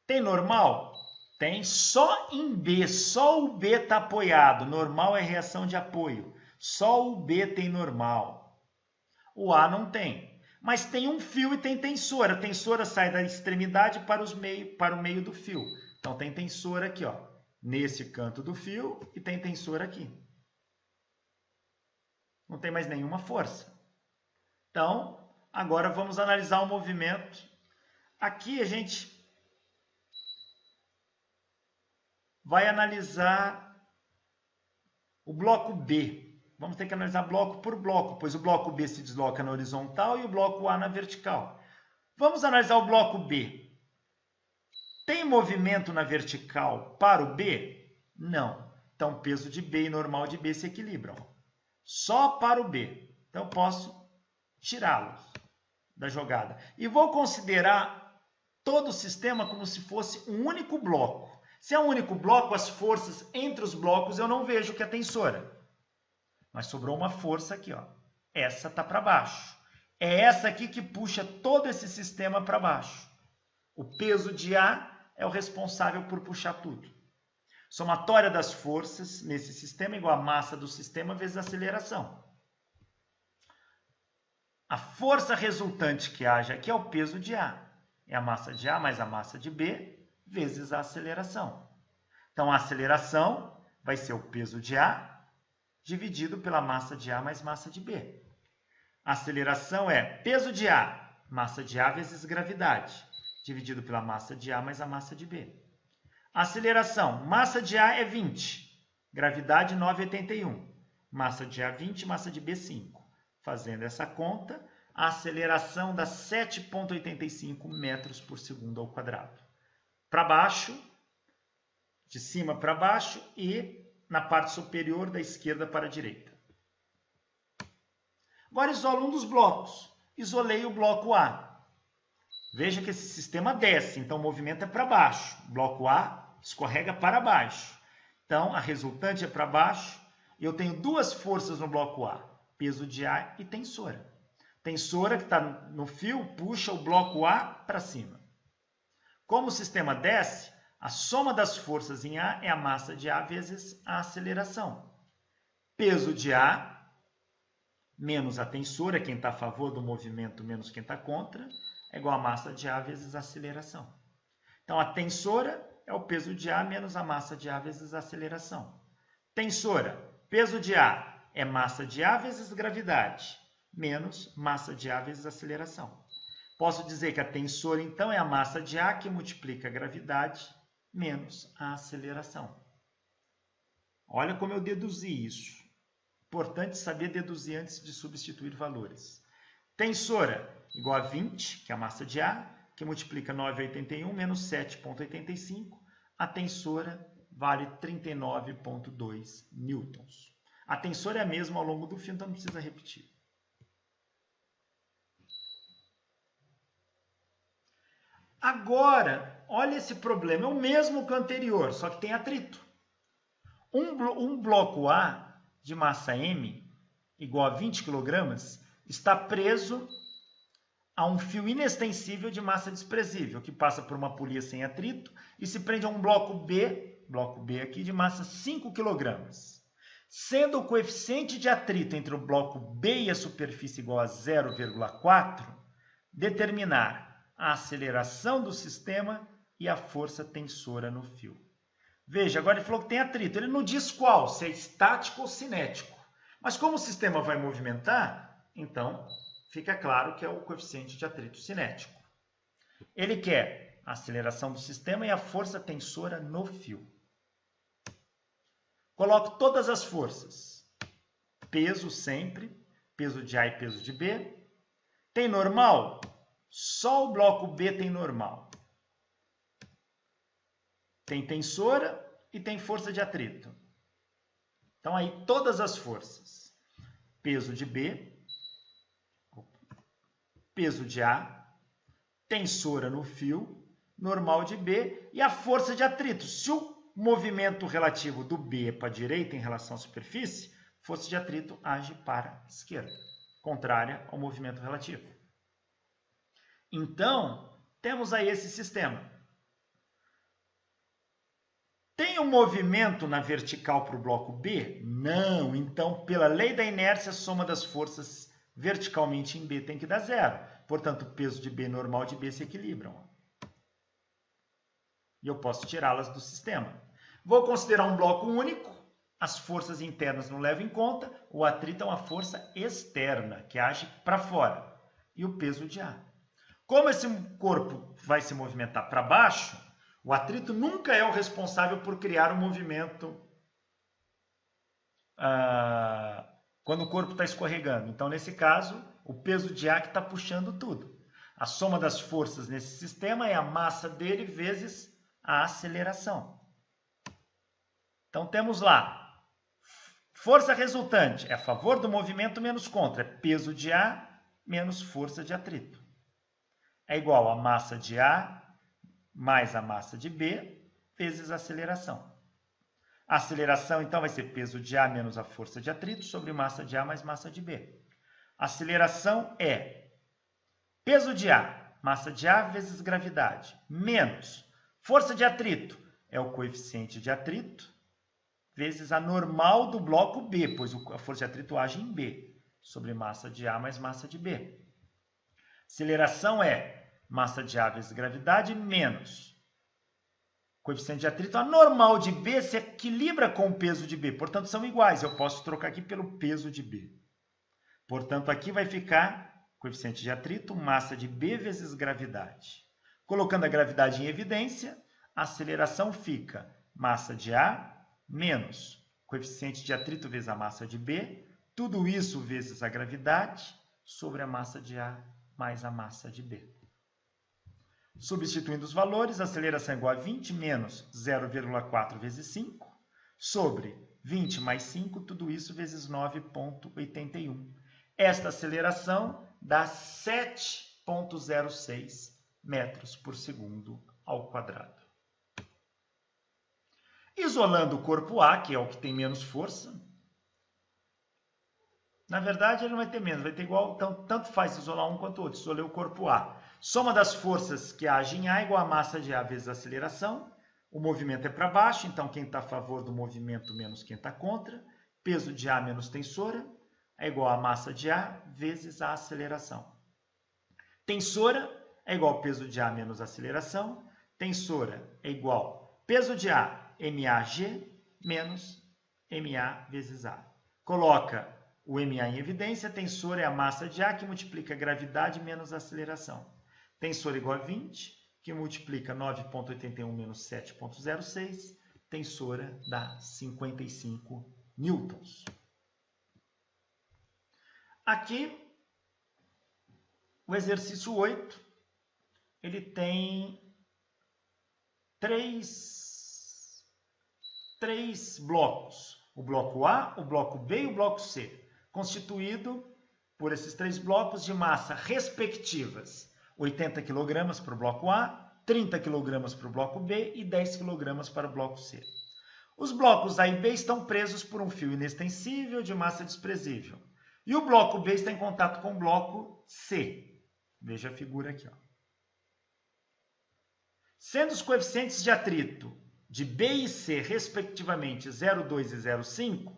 Tem normal? Tem só em B, só o B está apoiado. Normal é reação de apoio. Só o B tem normal. O A não tem. Mas tem um fio e tem tensora. A tensora sai da extremidade para o meio do fio. Então tem tensora aqui, ó, nesse canto do fio, e tem tensora aqui. Não tem mais nenhuma força. Então, agora vamos analisar o movimento. Aqui a gente vai analisar o bloco B. Vamos ter que analisar bloco por bloco, pois o bloco B se desloca na horizontal e o bloco A na vertical. Vamos analisar o bloco B. Tem movimento na vertical para o B? Não. Então, peso de B e normal de B se equilibram. Só para o B. Então, eu posso tirá-los da jogada. E vou considerar todo o sistema como se fosse um único bloco. Se é um único bloco, as forças entre os blocos eu não vejo, que é a tensora. Mas sobrou uma força aqui, ó. Essa está para baixo. É essa aqui que puxa todo esse sistema para baixo. O peso de A é o responsável por puxar tudo. Somatória das forças nesse sistema é igual a massa do sistema vezes a aceleração. A força resultante que age aqui é o peso de A. É a massa de A mais a massa de B vezes a aceleração. Então, a aceleração vai ser o peso de A dividido pela massa de A mais massa de B. A aceleração é peso de A, massa de A vezes gravidade, dividido pela massa de A mais a massa de B. A aceleração, massa de A é 20, gravidade 9,81. Massa de A 20, massa de B 5. Fazendo essa conta, a aceleração dá 7,85 metros por segundo ao quadrado. Para baixo, de cima para baixo e na parte superior da esquerda para a direita. Agora isolo um dos blocos. Isolei o bloco A. Veja que esse sistema desce, então o movimento é para baixo. O bloco A escorrega para baixo. Então a resultante é para baixo. Eu tenho duas forças no bloco A, peso de A e tensora. Tensora que está no fio puxa o bloco A para cima. Como o sistema desce, a soma das forças em A é a massa de A vezes a aceleração. Peso de A menos a tensora, quem está a favor do movimento menos quem está contra, é igual a massa de A vezes a aceleração. Então, a tensora é o peso de A menos a massa de A vezes a aceleração. Tensora, peso de A é massa de A vezes gravidade, menos massa de A vezes aceleração. Posso dizer que a tensora, então, é a massa de A que multiplica a gravidade menos a aceleração. Olha como eu deduzi isso. Importante saber deduzir antes de substituir valores. Tensora igual a 20, que é a massa de A, que multiplica 9,81 menos 7,85. A tensora vale 39,2 newtons. A tensora é a mesma ao longo do fio, então não precisa repetir. Agora, olha esse problema, é o mesmo que o anterior, só que tem atrito. Um bloco A de massa M, igual a 20 kg, está preso a um fio inextensível de massa desprezível, que passa por uma polia sem atrito e se prende a um bloco B aqui, de massa 5 kg. Sendo o coeficiente de atrito entre o bloco B e a superfície igual a 0,4, determinar a aceleração do sistema e a força tensora no fio. Veja, agora ele falou que tem atrito. Ele não diz qual, se é estático ou cinético. Mas como o sistema vai movimentar, então fica claro que é o coeficiente de atrito cinético. Ele quer a aceleração do sistema e a força tensora no fio. Coloco todas as forças. Peso sempre, peso de A e peso de B. Tem normal? Só o bloco B tem normal. Tem tensora e tem força de atrito. Então, aí todas as forças. Peso de B, peso de A, tensora no fio, normal de B e a força de atrito. Se o movimento relativo do B para a direita em relação à superfície, força de atrito age para a esquerda, contrária ao movimento relativo. Então, temos aí esse sistema. Tem um movimento na vertical para o bloco B? Não. Então, pela lei da inércia, a soma das forças verticalmente em B tem que dar zero. Portanto, o peso de B e normal de B se equilibram. E eu posso tirá-las do sistema. Vou considerar um bloco único. As forças internas não levo em conta. O atrito é uma força externa, que age para fora. E o peso de A. Como esse corpo vai se movimentar para baixo, o atrito nunca é o responsável por criar um movimento quando o corpo está escorregando. Então, nesse caso, o peso de A que está puxando tudo. A soma das forças nesse sistema é a massa dele vezes a aceleração. Então, temos lá, força resultante é a favor do movimento menos contra. É peso de A menos força de atrito. É igual a massa de A mais a massa de B, vezes a aceleração. A aceleração, então, vai ser peso de A menos a força de atrito sobre massa de A mais massa de B. A aceleração é peso de A, massa de A vezes gravidade, menos força de atrito, é o coeficiente de atrito, vezes a normal do bloco B, pois a força de atrito age em B, sobre massa de A mais massa de B. Aceleração é massa de A vezes gravidade menos coeficiente de atrito. A normal de B se equilibra com o peso de B, portanto são iguais. Eu posso trocar aqui pelo peso de B. Portanto, aqui vai ficar coeficiente de atrito, massa de B vezes gravidade. Colocando a gravidade em evidência, a aceleração fica massa de A menos coeficiente de atrito vezes a massa de B, tudo isso vezes a gravidade sobre a massa de A mais a massa de B. Substituindo os valores, a aceleração é igual a 20 menos 0,4 vezes 5, sobre 20 mais 5, tudo isso vezes 9,81. Esta aceleração dá 7,06 metros por segundo ao quadrado. Isolando o corpo A, que é o que tem menos força, na verdade ele não vai ter menos, vai ter igual, então tanto faz isolar um quanto o outro. Isolei o corpo A. Soma das forças que agem em A igual a massa de A vezes a aceleração. O movimento é para baixo, então quem está a favor do movimento menos quem está contra. Peso de A menos tensora é igual a massa de A vezes a aceleração. Tensora é igual ao peso de A menos aceleração. Tensora é igual peso de A, MAG, menos MA vezes A. Coloca o MA em evidência. Tensora é a massa de A que multiplica a gravidade menos a aceleração. Tensor igual a 20, que multiplica 9,81 menos 7,06. Tensora dá 55 newtons. Aqui, o exercício 8, ele tem três blocos. O bloco A, o bloco B e o bloco C, constituído por esses 3 blocos de massa respectivas. 80 kg para o bloco A, 30 kg para o bloco B e 10 kg para o bloco C. Os blocos A e B estão presos por um fio inextensível de massa desprezível. E o bloco B está em contato com o bloco C. Veja a figura aqui. Ó. Sendo os coeficientes de atrito de B e C, respectivamente, 0,2 e 0,5,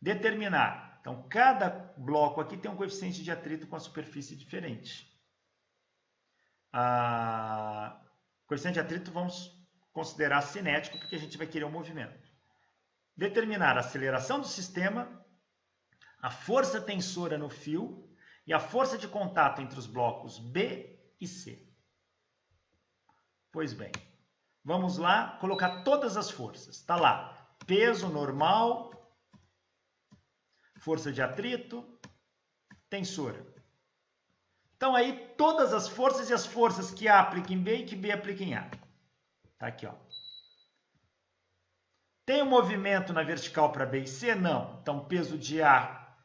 determinar. Então, cada bloco aqui tem um coeficiente de atrito com a superfície diferente. O coeficiente de atrito vamos considerar cinético, porque a gente vai querer o movimento. Determinar a aceleração do sistema, a força tensora no fio e a força de contato entre os blocos B e C. Pois bem, vamos lá colocar todas as forças. Está lá, peso normal, força de atrito, tensora. Então aí todas as forças e as forças que A aplica em B e que B aplica em A. Tá aqui, ó. Tem um movimento na vertical para B e C? Não. Então peso de A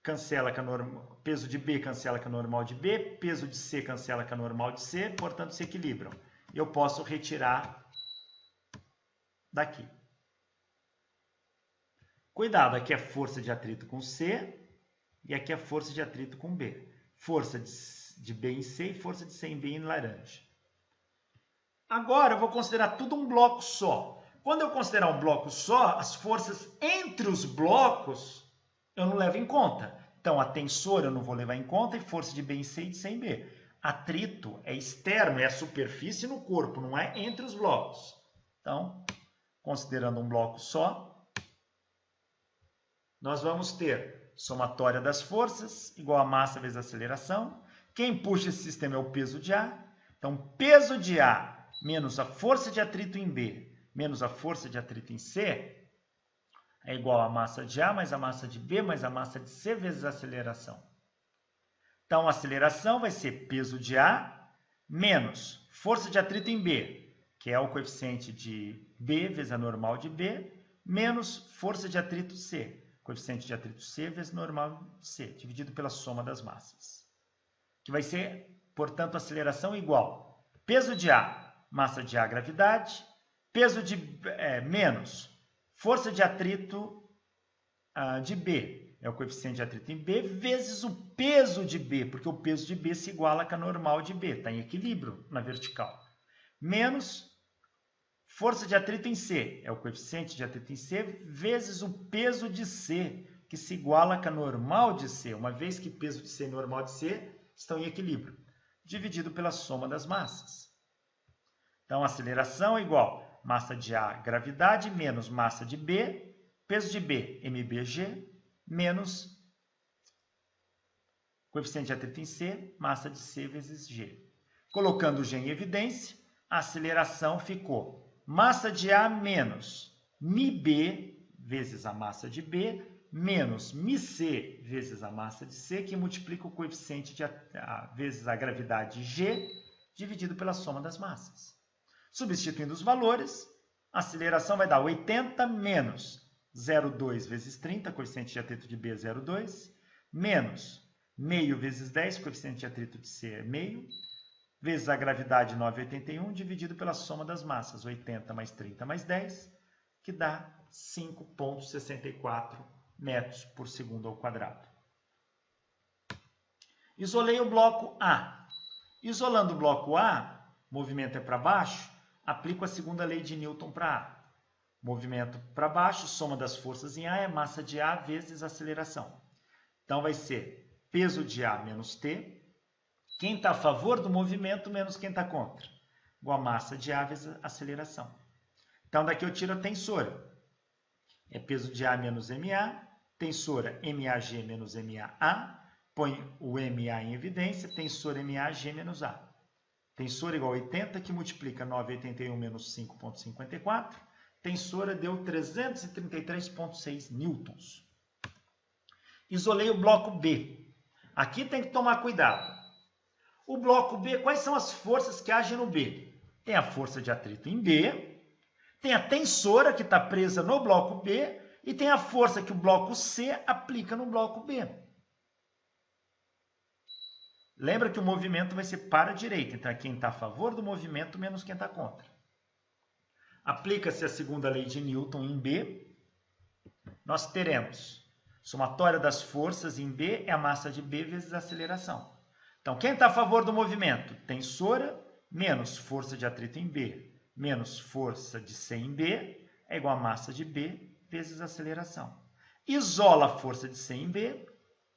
cancela com a normal, peso de B cancela com a normal de B, peso de C cancela com a normal de C, portanto se equilibram. Eu posso retirar daqui. Cuidado, aqui é força de atrito com C e aqui é força de atrito com B. Força de B em C e força de C em B em laranja. Agora eu vou considerar tudo um bloco só. Quando eu considerar um bloco só, as forças entre os blocos eu não levo em conta. Então a tensora eu não vou levar em conta e força de B em C e de C em B. Atrito é externo, é a superfície no corpo, não é entre os blocos. Então, considerando um bloco só, nós vamos ter somatória das forças igual a massa vezes a aceleração. Quem puxa esse sistema é o peso de A. Então, peso de A menos a força de atrito em B menos a força de atrito em C é igual a massa de A mais a massa de B mais a massa de C vezes a aceleração. Então, a aceleração vai ser peso de A menos força de atrito em B, que é o coeficiente de B vezes a normal de B, menos força de atrito C, coeficiente de atrito C vezes normal de C, dividido pela soma das massas. Que vai ser, portanto, aceleração igual peso de A, massa de A, gravidade, peso de menos força de atrito de B, é o coeficiente de atrito em B, vezes o peso de B, porque o peso de B se iguala com a normal de B, está em equilíbrio na vertical. Menos força de atrito em C, é o coeficiente de atrito em C, vezes o peso de C, que se iguala com a normal de C, uma vez que peso de C e normal de C estão em equilíbrio, dividido pela soma das massas. Então, a aceleração é igual massa de A, gravidade, menos massa de B, peso de B, MBG, menos coeficiente de atrito em C, massa de C vezes G. Colocando o G em evidência, a aceleração ficou massa de A menos μB vezes a massa de B, menos μc vezes a massa de C, que multiplica o coeficiente vezes a gravidade G, dividido pela soma das massas. Substituindo os valores, a aceleração vai dar 80 menos 0,2 vezes 30, coeficiente de atrito de B é 0,2, menos meio vezes 10, coeficiente de atrito de C é meio, vezes a gravidade 9,81, dividido pela soma das massas, 80 mais 30 mais 10, que dá 5,64 metros por segundo ao quadrado. Isolei o bloco A. Isolando o bloco A, movimento é para baixo, aplico a segunda lei de Newton para A. Movimento para baixo, soma das forças em A é massa de A vezes aceleração. Então vai ser peso de A menos T. Quem está a favor do movimento menos quem está contra. Igual a massa de A vezes aceleração. Então daqui eu tiro a tensora. É peso de A menos MA. Tensora MAG menos MAA. Põe o MA em evidência. Tensora MAG menos A. Tensora igual a 80, que multiplica 9,81 menos 5,54. Tensora deu 333,6 newtons. Isolei o bloco B. Aqui tem que tomar cuidado. O bloco B, quais são as forças que agem no B? Tem a força de atrito em B, tem a tensora que está presa no bloco B e tem a força que o bloco C aplica no bloco B. Lembra que o movimento vai ser para a direita, então é quem está a favor do movimento menos quem está contra. Aplica-se a segunda lei de Newton em B. Nós teremos somatória das forças em B é a massa de B vezes a aceleração. Então, quem está a favor do movimento? Tensora menos força de atrito em B menos força de C em B é igual a massa de B vezes a aceleração. Isola a força de C em B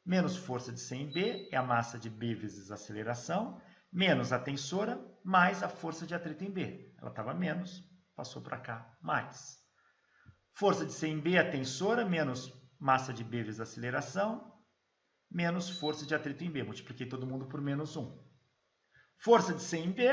menos força de C em B é a massa de B vezes a aceleração menos a tensora mais a força de atrito em B. Ela estava menos, passou para cá, mais. Força de C em B é a tensora menos massa de B vezes a aceleração menos força de atrito em B. Multipliquei todo mundo por menos 1. Força de C em B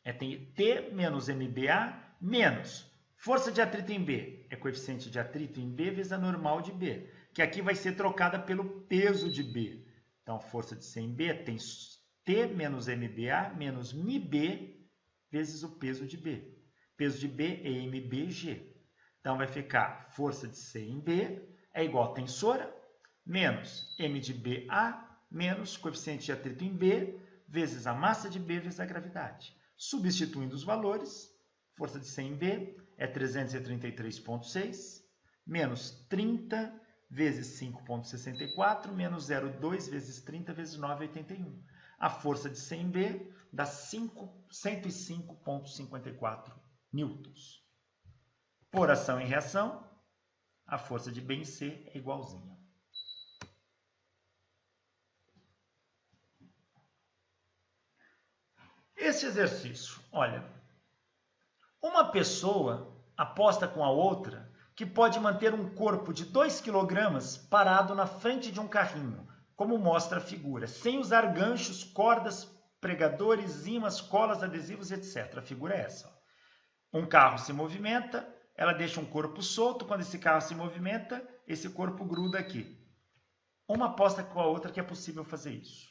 é T menos MBA menos força de atrito em B. É coeficiente de atrito em B vezes a normal de B, que aqui vai ser trocada pelo peso de B. Então, força de C em B tem T menos MBA menos MB vezes o peso de B. Peso de B é MBG. Então, vai ficar força de C em B é igual a tensora menos M de BA menos coeficiente de atrito em B vezes a massa de B vezes a gravidade. Substituindo os valores, força de C em B é 333,6 menos 30 vezes 5,64 menos 0,2 vezes 30 vezes 9,81. A força de C em B dá 105,54 newtons. Por ação e reação, a força de B em C é igualzinha. Esse exercício, olha, uma pessoa aposta com a outra que pode manter um corpo de 2 kg parado na frente de um carrinho, como mostra a figura, sem usar ganchos, cordas, pregadores, ímãs, colas, adesivos, etc. A figura é essa. Ó. Um carro se movimenta, ela deixa um corpo solto, quando esse carro se movimenta, esse corpo gruda aqui. Uma aposta com a outra que é possível fazer isso.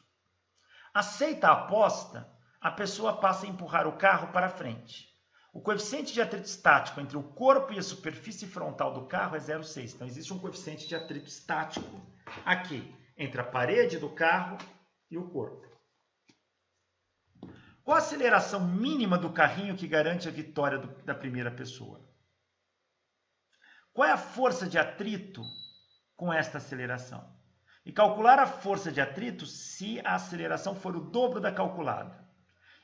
Aceita a aposta, a pessoa passa a empurrar o carro para frente. O coeficiente de atrito estático entre o corpo e a superfície frontal do carro é 0,6. Então, existe um coeficiente de atrito estático aqui, entre a parede do carro e o corpo. Qual a aceleração mínima do carrinho que garante a vitória da primeira pessoa? Qual é a força de atrito com esta aceleração? E calcular a força de atrito se a aceleração for o dobro da calculada.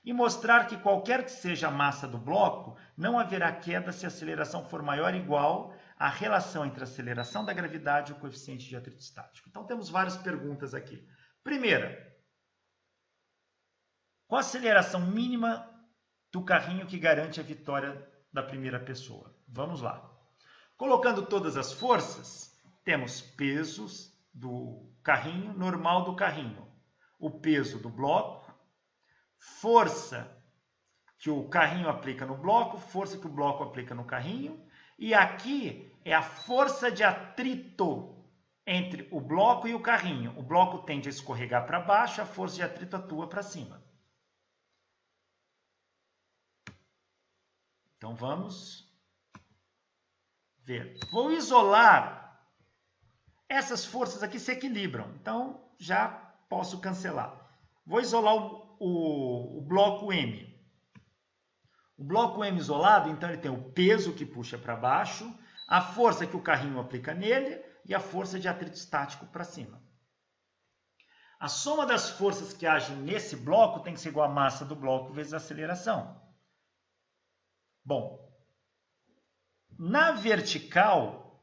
E mostrar que qualquer que seja a massa do bloco, não haverá queda se a aceleração for maior ou igual à relação entre a aceleração da gravidade e o coeficiente de atrito estático. Então, temos várias perguntas aqui. Primeira, qual a aceleração mínima do carrinho que garante a vitória da primeira pessoa? Vamos lá. Colocando todas as forças, temos pesos do carrinho, normal do carrinho, o peso do bloco, força que o carrinho aplica no bloco, força que o bloco aplica no carrinho, E aqui é a força de atrito entre o bloco e o carrinho. O bloco tende a escorregar para baixo, a força de atrito atua para cima. Então vamos ver. Vou isolar. Essas forças aqui se equilibram, então já posso cancelar. Vou isolar o bloco M. O bloco M isolado, então ele tem o peso que puxa para baixo, a força que o carrinho aplica nele e a força de atrito estático para cima. A soma das forças que agem nesse bloco tem que ser igual à massa do bloco vezes a aceleração. Bom, na vertical,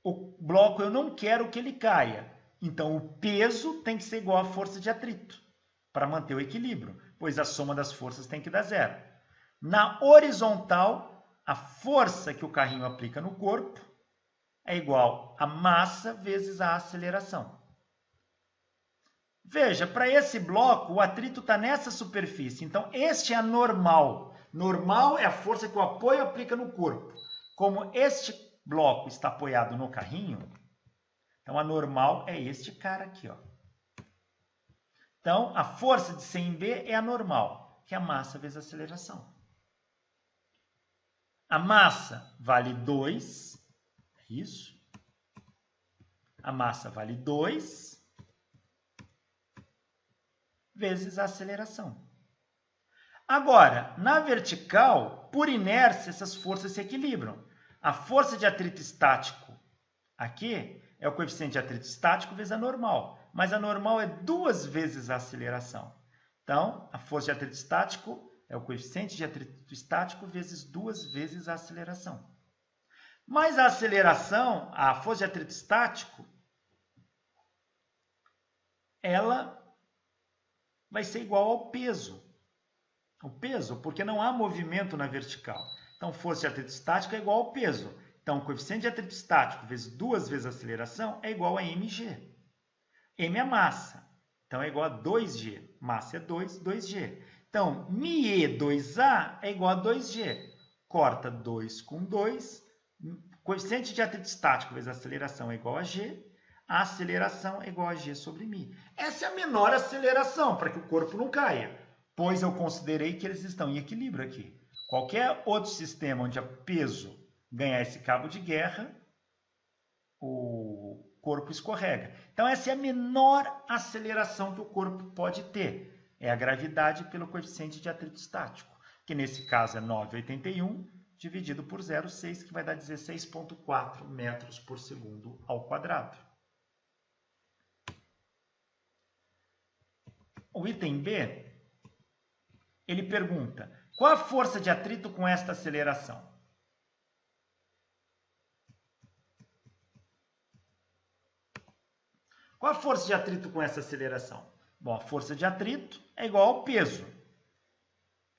o bloco eu não quero que ele caia. Então, o peso tem que ser igual à força de atrito para manter o equilíbrio, pois a soma das forças tem que dar zero. Na horizontal, a força que o carrinho aplica no corpo é igual a massa vezes a aceleração. Veja, para esse bloco, o atrito está nessa superfície. Então, este é a normal. Normal é a força que o apoio aplica no corpo. Como este bloco está apoiado no carrinho, então a normal é este cara aqui, ó. Então, a força de C em B é a normal, que é a massa vezes a aceleração. A massa vale 2, é isso. A massa vale 2 vezes a aceleração. Agora, na vertical, por inércia, essas forças se equilibram. A força de atrito estático aqui é o coeficiente de atrito estático vezes a normal, mas a normal é 2 vezes a aceleração. Então, a força de atrito estático é o coeficiente de atrito estático vezes 2 vezes a aceleração. Mas a aceleração, a força de atrito estático, ela vai ser igual ao peso. O peso, porque não há movimento na vertical. Então, força de atrito estático é igual ao peso. Então, o coeficiente de atrito estático vezes 2 vezes a aceleração é igual a mg. M é a massa. Então, é igual a 2g. Massa é 2, 2g. Então, μe 2a é igual a 2g. Corta 2 com 2. Coeficiente de atrito estático vezes a aceleração é igual a g. A aceleração é igual a g sobre μ. Essa é a menor aceleração, para que o corpo não caia, pois eu considerei que eles estão em equilíbrio aqui. Qualquer outro sistema onde o peso ganhar esse cabo de guerra, o corpo escorrega. Então, essa é a menor aceleração que o corpo pode ter. É a gravidade pelo coeficiente de atrito estático, que nesse caso é 9,81 dividido por 0,6, que vai dar 16,4 metros por segundo ao quadrado. O item B, ele pergunta, qual a força de atrito com esta aceleração? Qual a força de atrito com essa aceleração? Bom, a força de atrito é igual ao peso,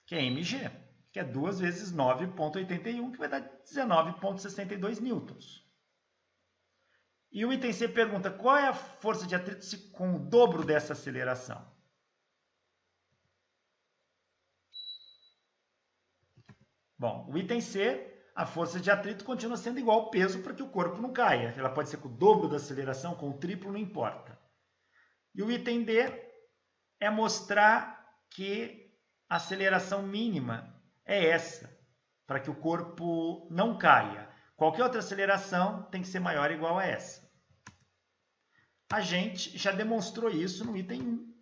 que é mg, que é 2 vezes 9,81, que vai dar 19,62 newtons. E o item C pergunta, qual é a força de atrito com o dobro dessa aceleração? Bom, o item C, a força de atrito continua sendo igual ao peso para que o corpo não caia. Ela pode ser com o dobro da aceleração, com o triplo, não importa. E o item D é mostrar que a aceleração mínima é essa, para que o corpo não caia. Qualquer outra aceleração tem que ser maior ou igual a essa. A gente já demonstrou isso no item 1,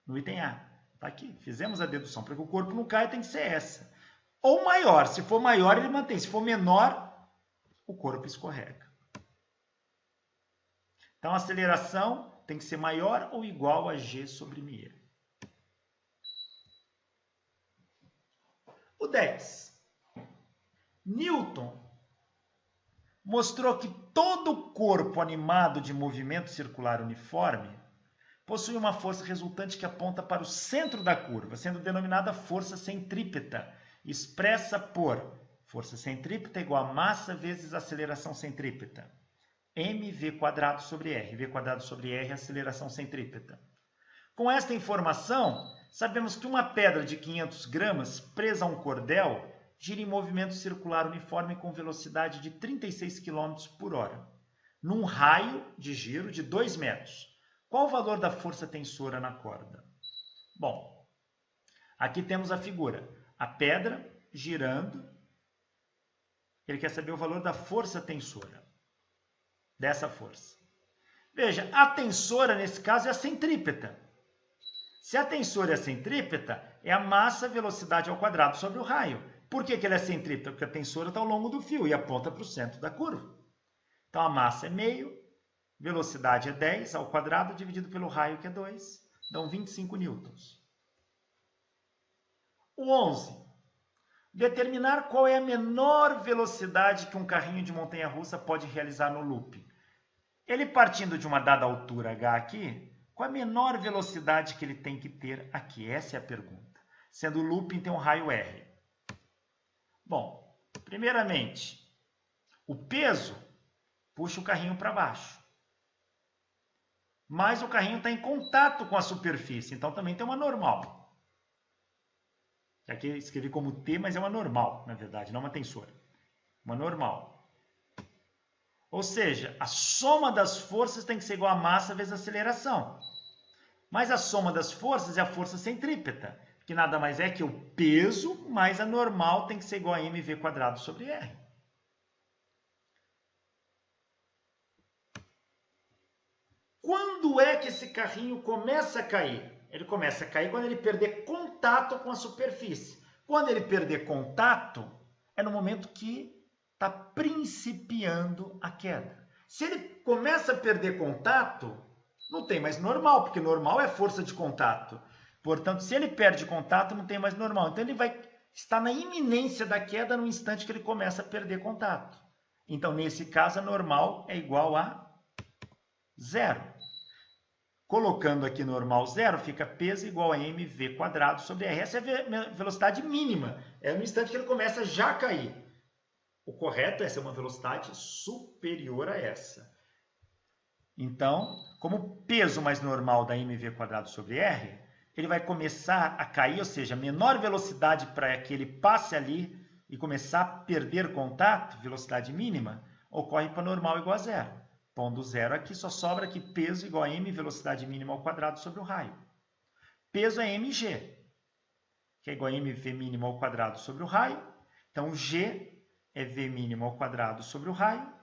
no item A. Está aqui, fizemos a dedução. Para que o corpo não caia tem que ser essa. Ou maior, se for maior ele mantém, se for menor, o corpo escorrega. Então a aceleração tem que ser maior ou igual a g sobre μ. O 10. Newton mostrou que todo corpo animado de movimento circular uniforme possui uma força resultante que aponta para o centro da curva, sendo denominada força centrípeta, expressa por força centrípeta igual a massa vezes aceleração centrípeta. mv² sobre r. v² sobre r é a aceleração centrípeta. Com esta informação, sabemos que uma pedra de 500 gramas presa a um cordel gira em movimento circular uniforme com velocidade de 36 km por hora, num raio de giro de 2 metros. Qual o valor da força tensora na corda? Bom, aqui temos a figura. A pedra girando. Ele quer saber o valor da força tensora. Dessa força. Veja, a tensora, nesse caso, é a centrípeta. Se a tensora é a centrípeta, é a massa velocidade ao quadrado sobre o raio. Por que ela é centrípeta? Porque a tensora está ao longo do fio e aponta para o centro da curva. Então, a massa é meio, velocidade é 10 ao quadrado, dividido pelo raio, que é 2. Dão 25 newtons. O 11. Determinar qual é a menor velocidade que um carrinho de montanha-russa pode realizar no loop. Ele partindo de uma dada altura h aqui, qual a menor velocidade que ele tem que ter aqui? Essa é a pergunta. Sendo o looping tem um raio R. Bom, primeiramente, o peso puxa o carrinho para baixo. Mas o carrinho está em contato com a superfície, então também tem uma normal. Aqui eu escrevi como T, mas é uma normal, na verdade, não uma tensora. Uma normal. Ou seja, a soma das forças tem que ser igual a massa vezes a aceleração. Mas a soma das forças é a força centrípeta, que nada mais é que o peso mais a normal tem que ser igual a mv² sobre R. Quando é que esse carrinho começa a cair? Ele começa a cair quando ele perder contato com a superfície. Quando ele perder contato, é no momento que está principiando a queda. Se ele começa a perder contato, não tem mais normal, porque normal é força de contato. Portanto, se ele perde contato, não tem mais normal. Então, ele vai estar na iminência da queda no instante que ele começa a perder contato. Então, nesse caso, a normal é igual a 0. Colocando aqui normal 0, fica peso igual a mv² sobre R. Essa é a velocidade mínima. É no instante que ele começa já a cair. O correto é ser uma velocidade superior a essa. Então, como peso mais normal da mv² sobre R, ele vai começar a cair, ou seja, a menor velocidade para que ele passe ali e começar a perder contato, velocidade mínima, ocorre para normal igual a 0. Pondo 0 aqui, só sobra aqui peso igual a m, velocidade mínima ao quadrado sobre o raio. Peso é mg, que é igual a mv mínimo ao quadrado sobre o raio. Então, g é v mínimo ao quadrado sobre o raio.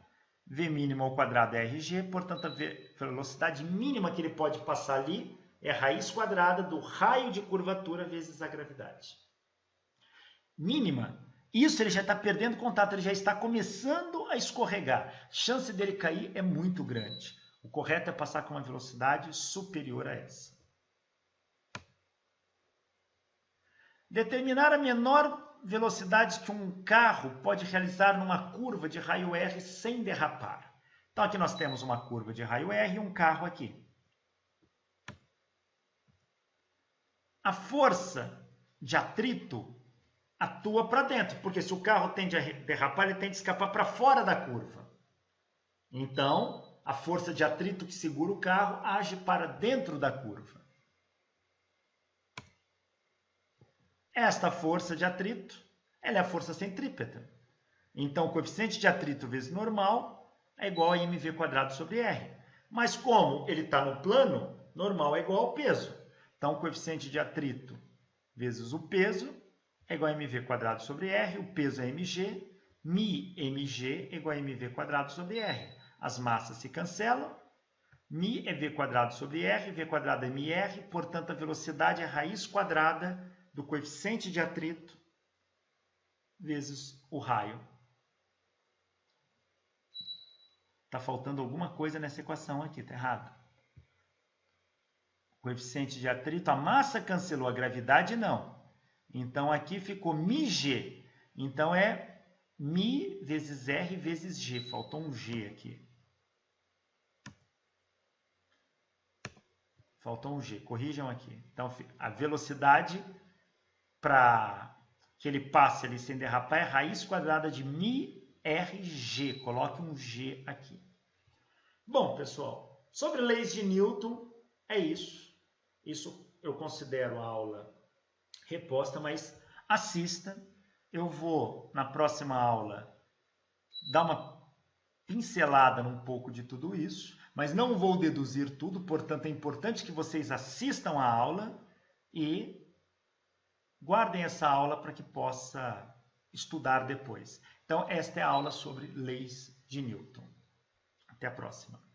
V mínimo ao quadrado é rg, portanto, a velocidade mínima que ele pode passar ali é a raiz quadrada do raio de curvatura vezes a gravidade. Mínima. Isso ele já está perdendo contato, ele já está começando a escorregar. A chance dele cair é muito grande. O correto é passar com uma velocidade superior a essa. Determinar a menor velocidade que um carro pode realizar numa curva de raio R sem derrapar. Então aqui nós temos uma curva de raio R e um carro aqui. A força de atrito atua para dentro, porque se o carro tende a derrapar, ele tende a escapar para fora da curva. Então, a força de atrito que segura o carro age para dentro da curva. Esta força de atrito, ela é a força centrípeta. Então, o coeficiente de atrito vezes normal é igual a mv² sobre R. Mas como ele está no plano, normal é igual ao peso. Então, o coeficiente de atrito vezes o peso é igual a mv² sobre R, o peso é mg, μmg é igual a mv² sobre R. As massas se cancelam, μ é v² sobre R, v² é mr, portanto a velocidade é a raiz quadrada do coeficiente de atrito vezes o raio. Está faltando alguma coisa nessa equação aqui, está errado. O coeficiente de atrito, a massa cancelou, a gravidade não. Então, aqui ficou μg. Então, é μ vezes R vezes G. Faltou um G aqui. Faltou um G. Corrijam aqui. Então, a velocidade para que ele passe ali sem derrapar é raiz quadrada de μRG. Coloque um G aqui. Bom, pessoal, sobre leis de Newton, é isso. Isso eu considero a aula reposta, mas assista. eu vou, na próxima aula, dar uma pincelada num pouco de tudo isso, mas não vou deduzir tudo, portanto é importante que vocês assistam a aula e guardem essa aula para que possa estudar depois. Então, esta é a aula sobre leis de Newton. Até a próxima.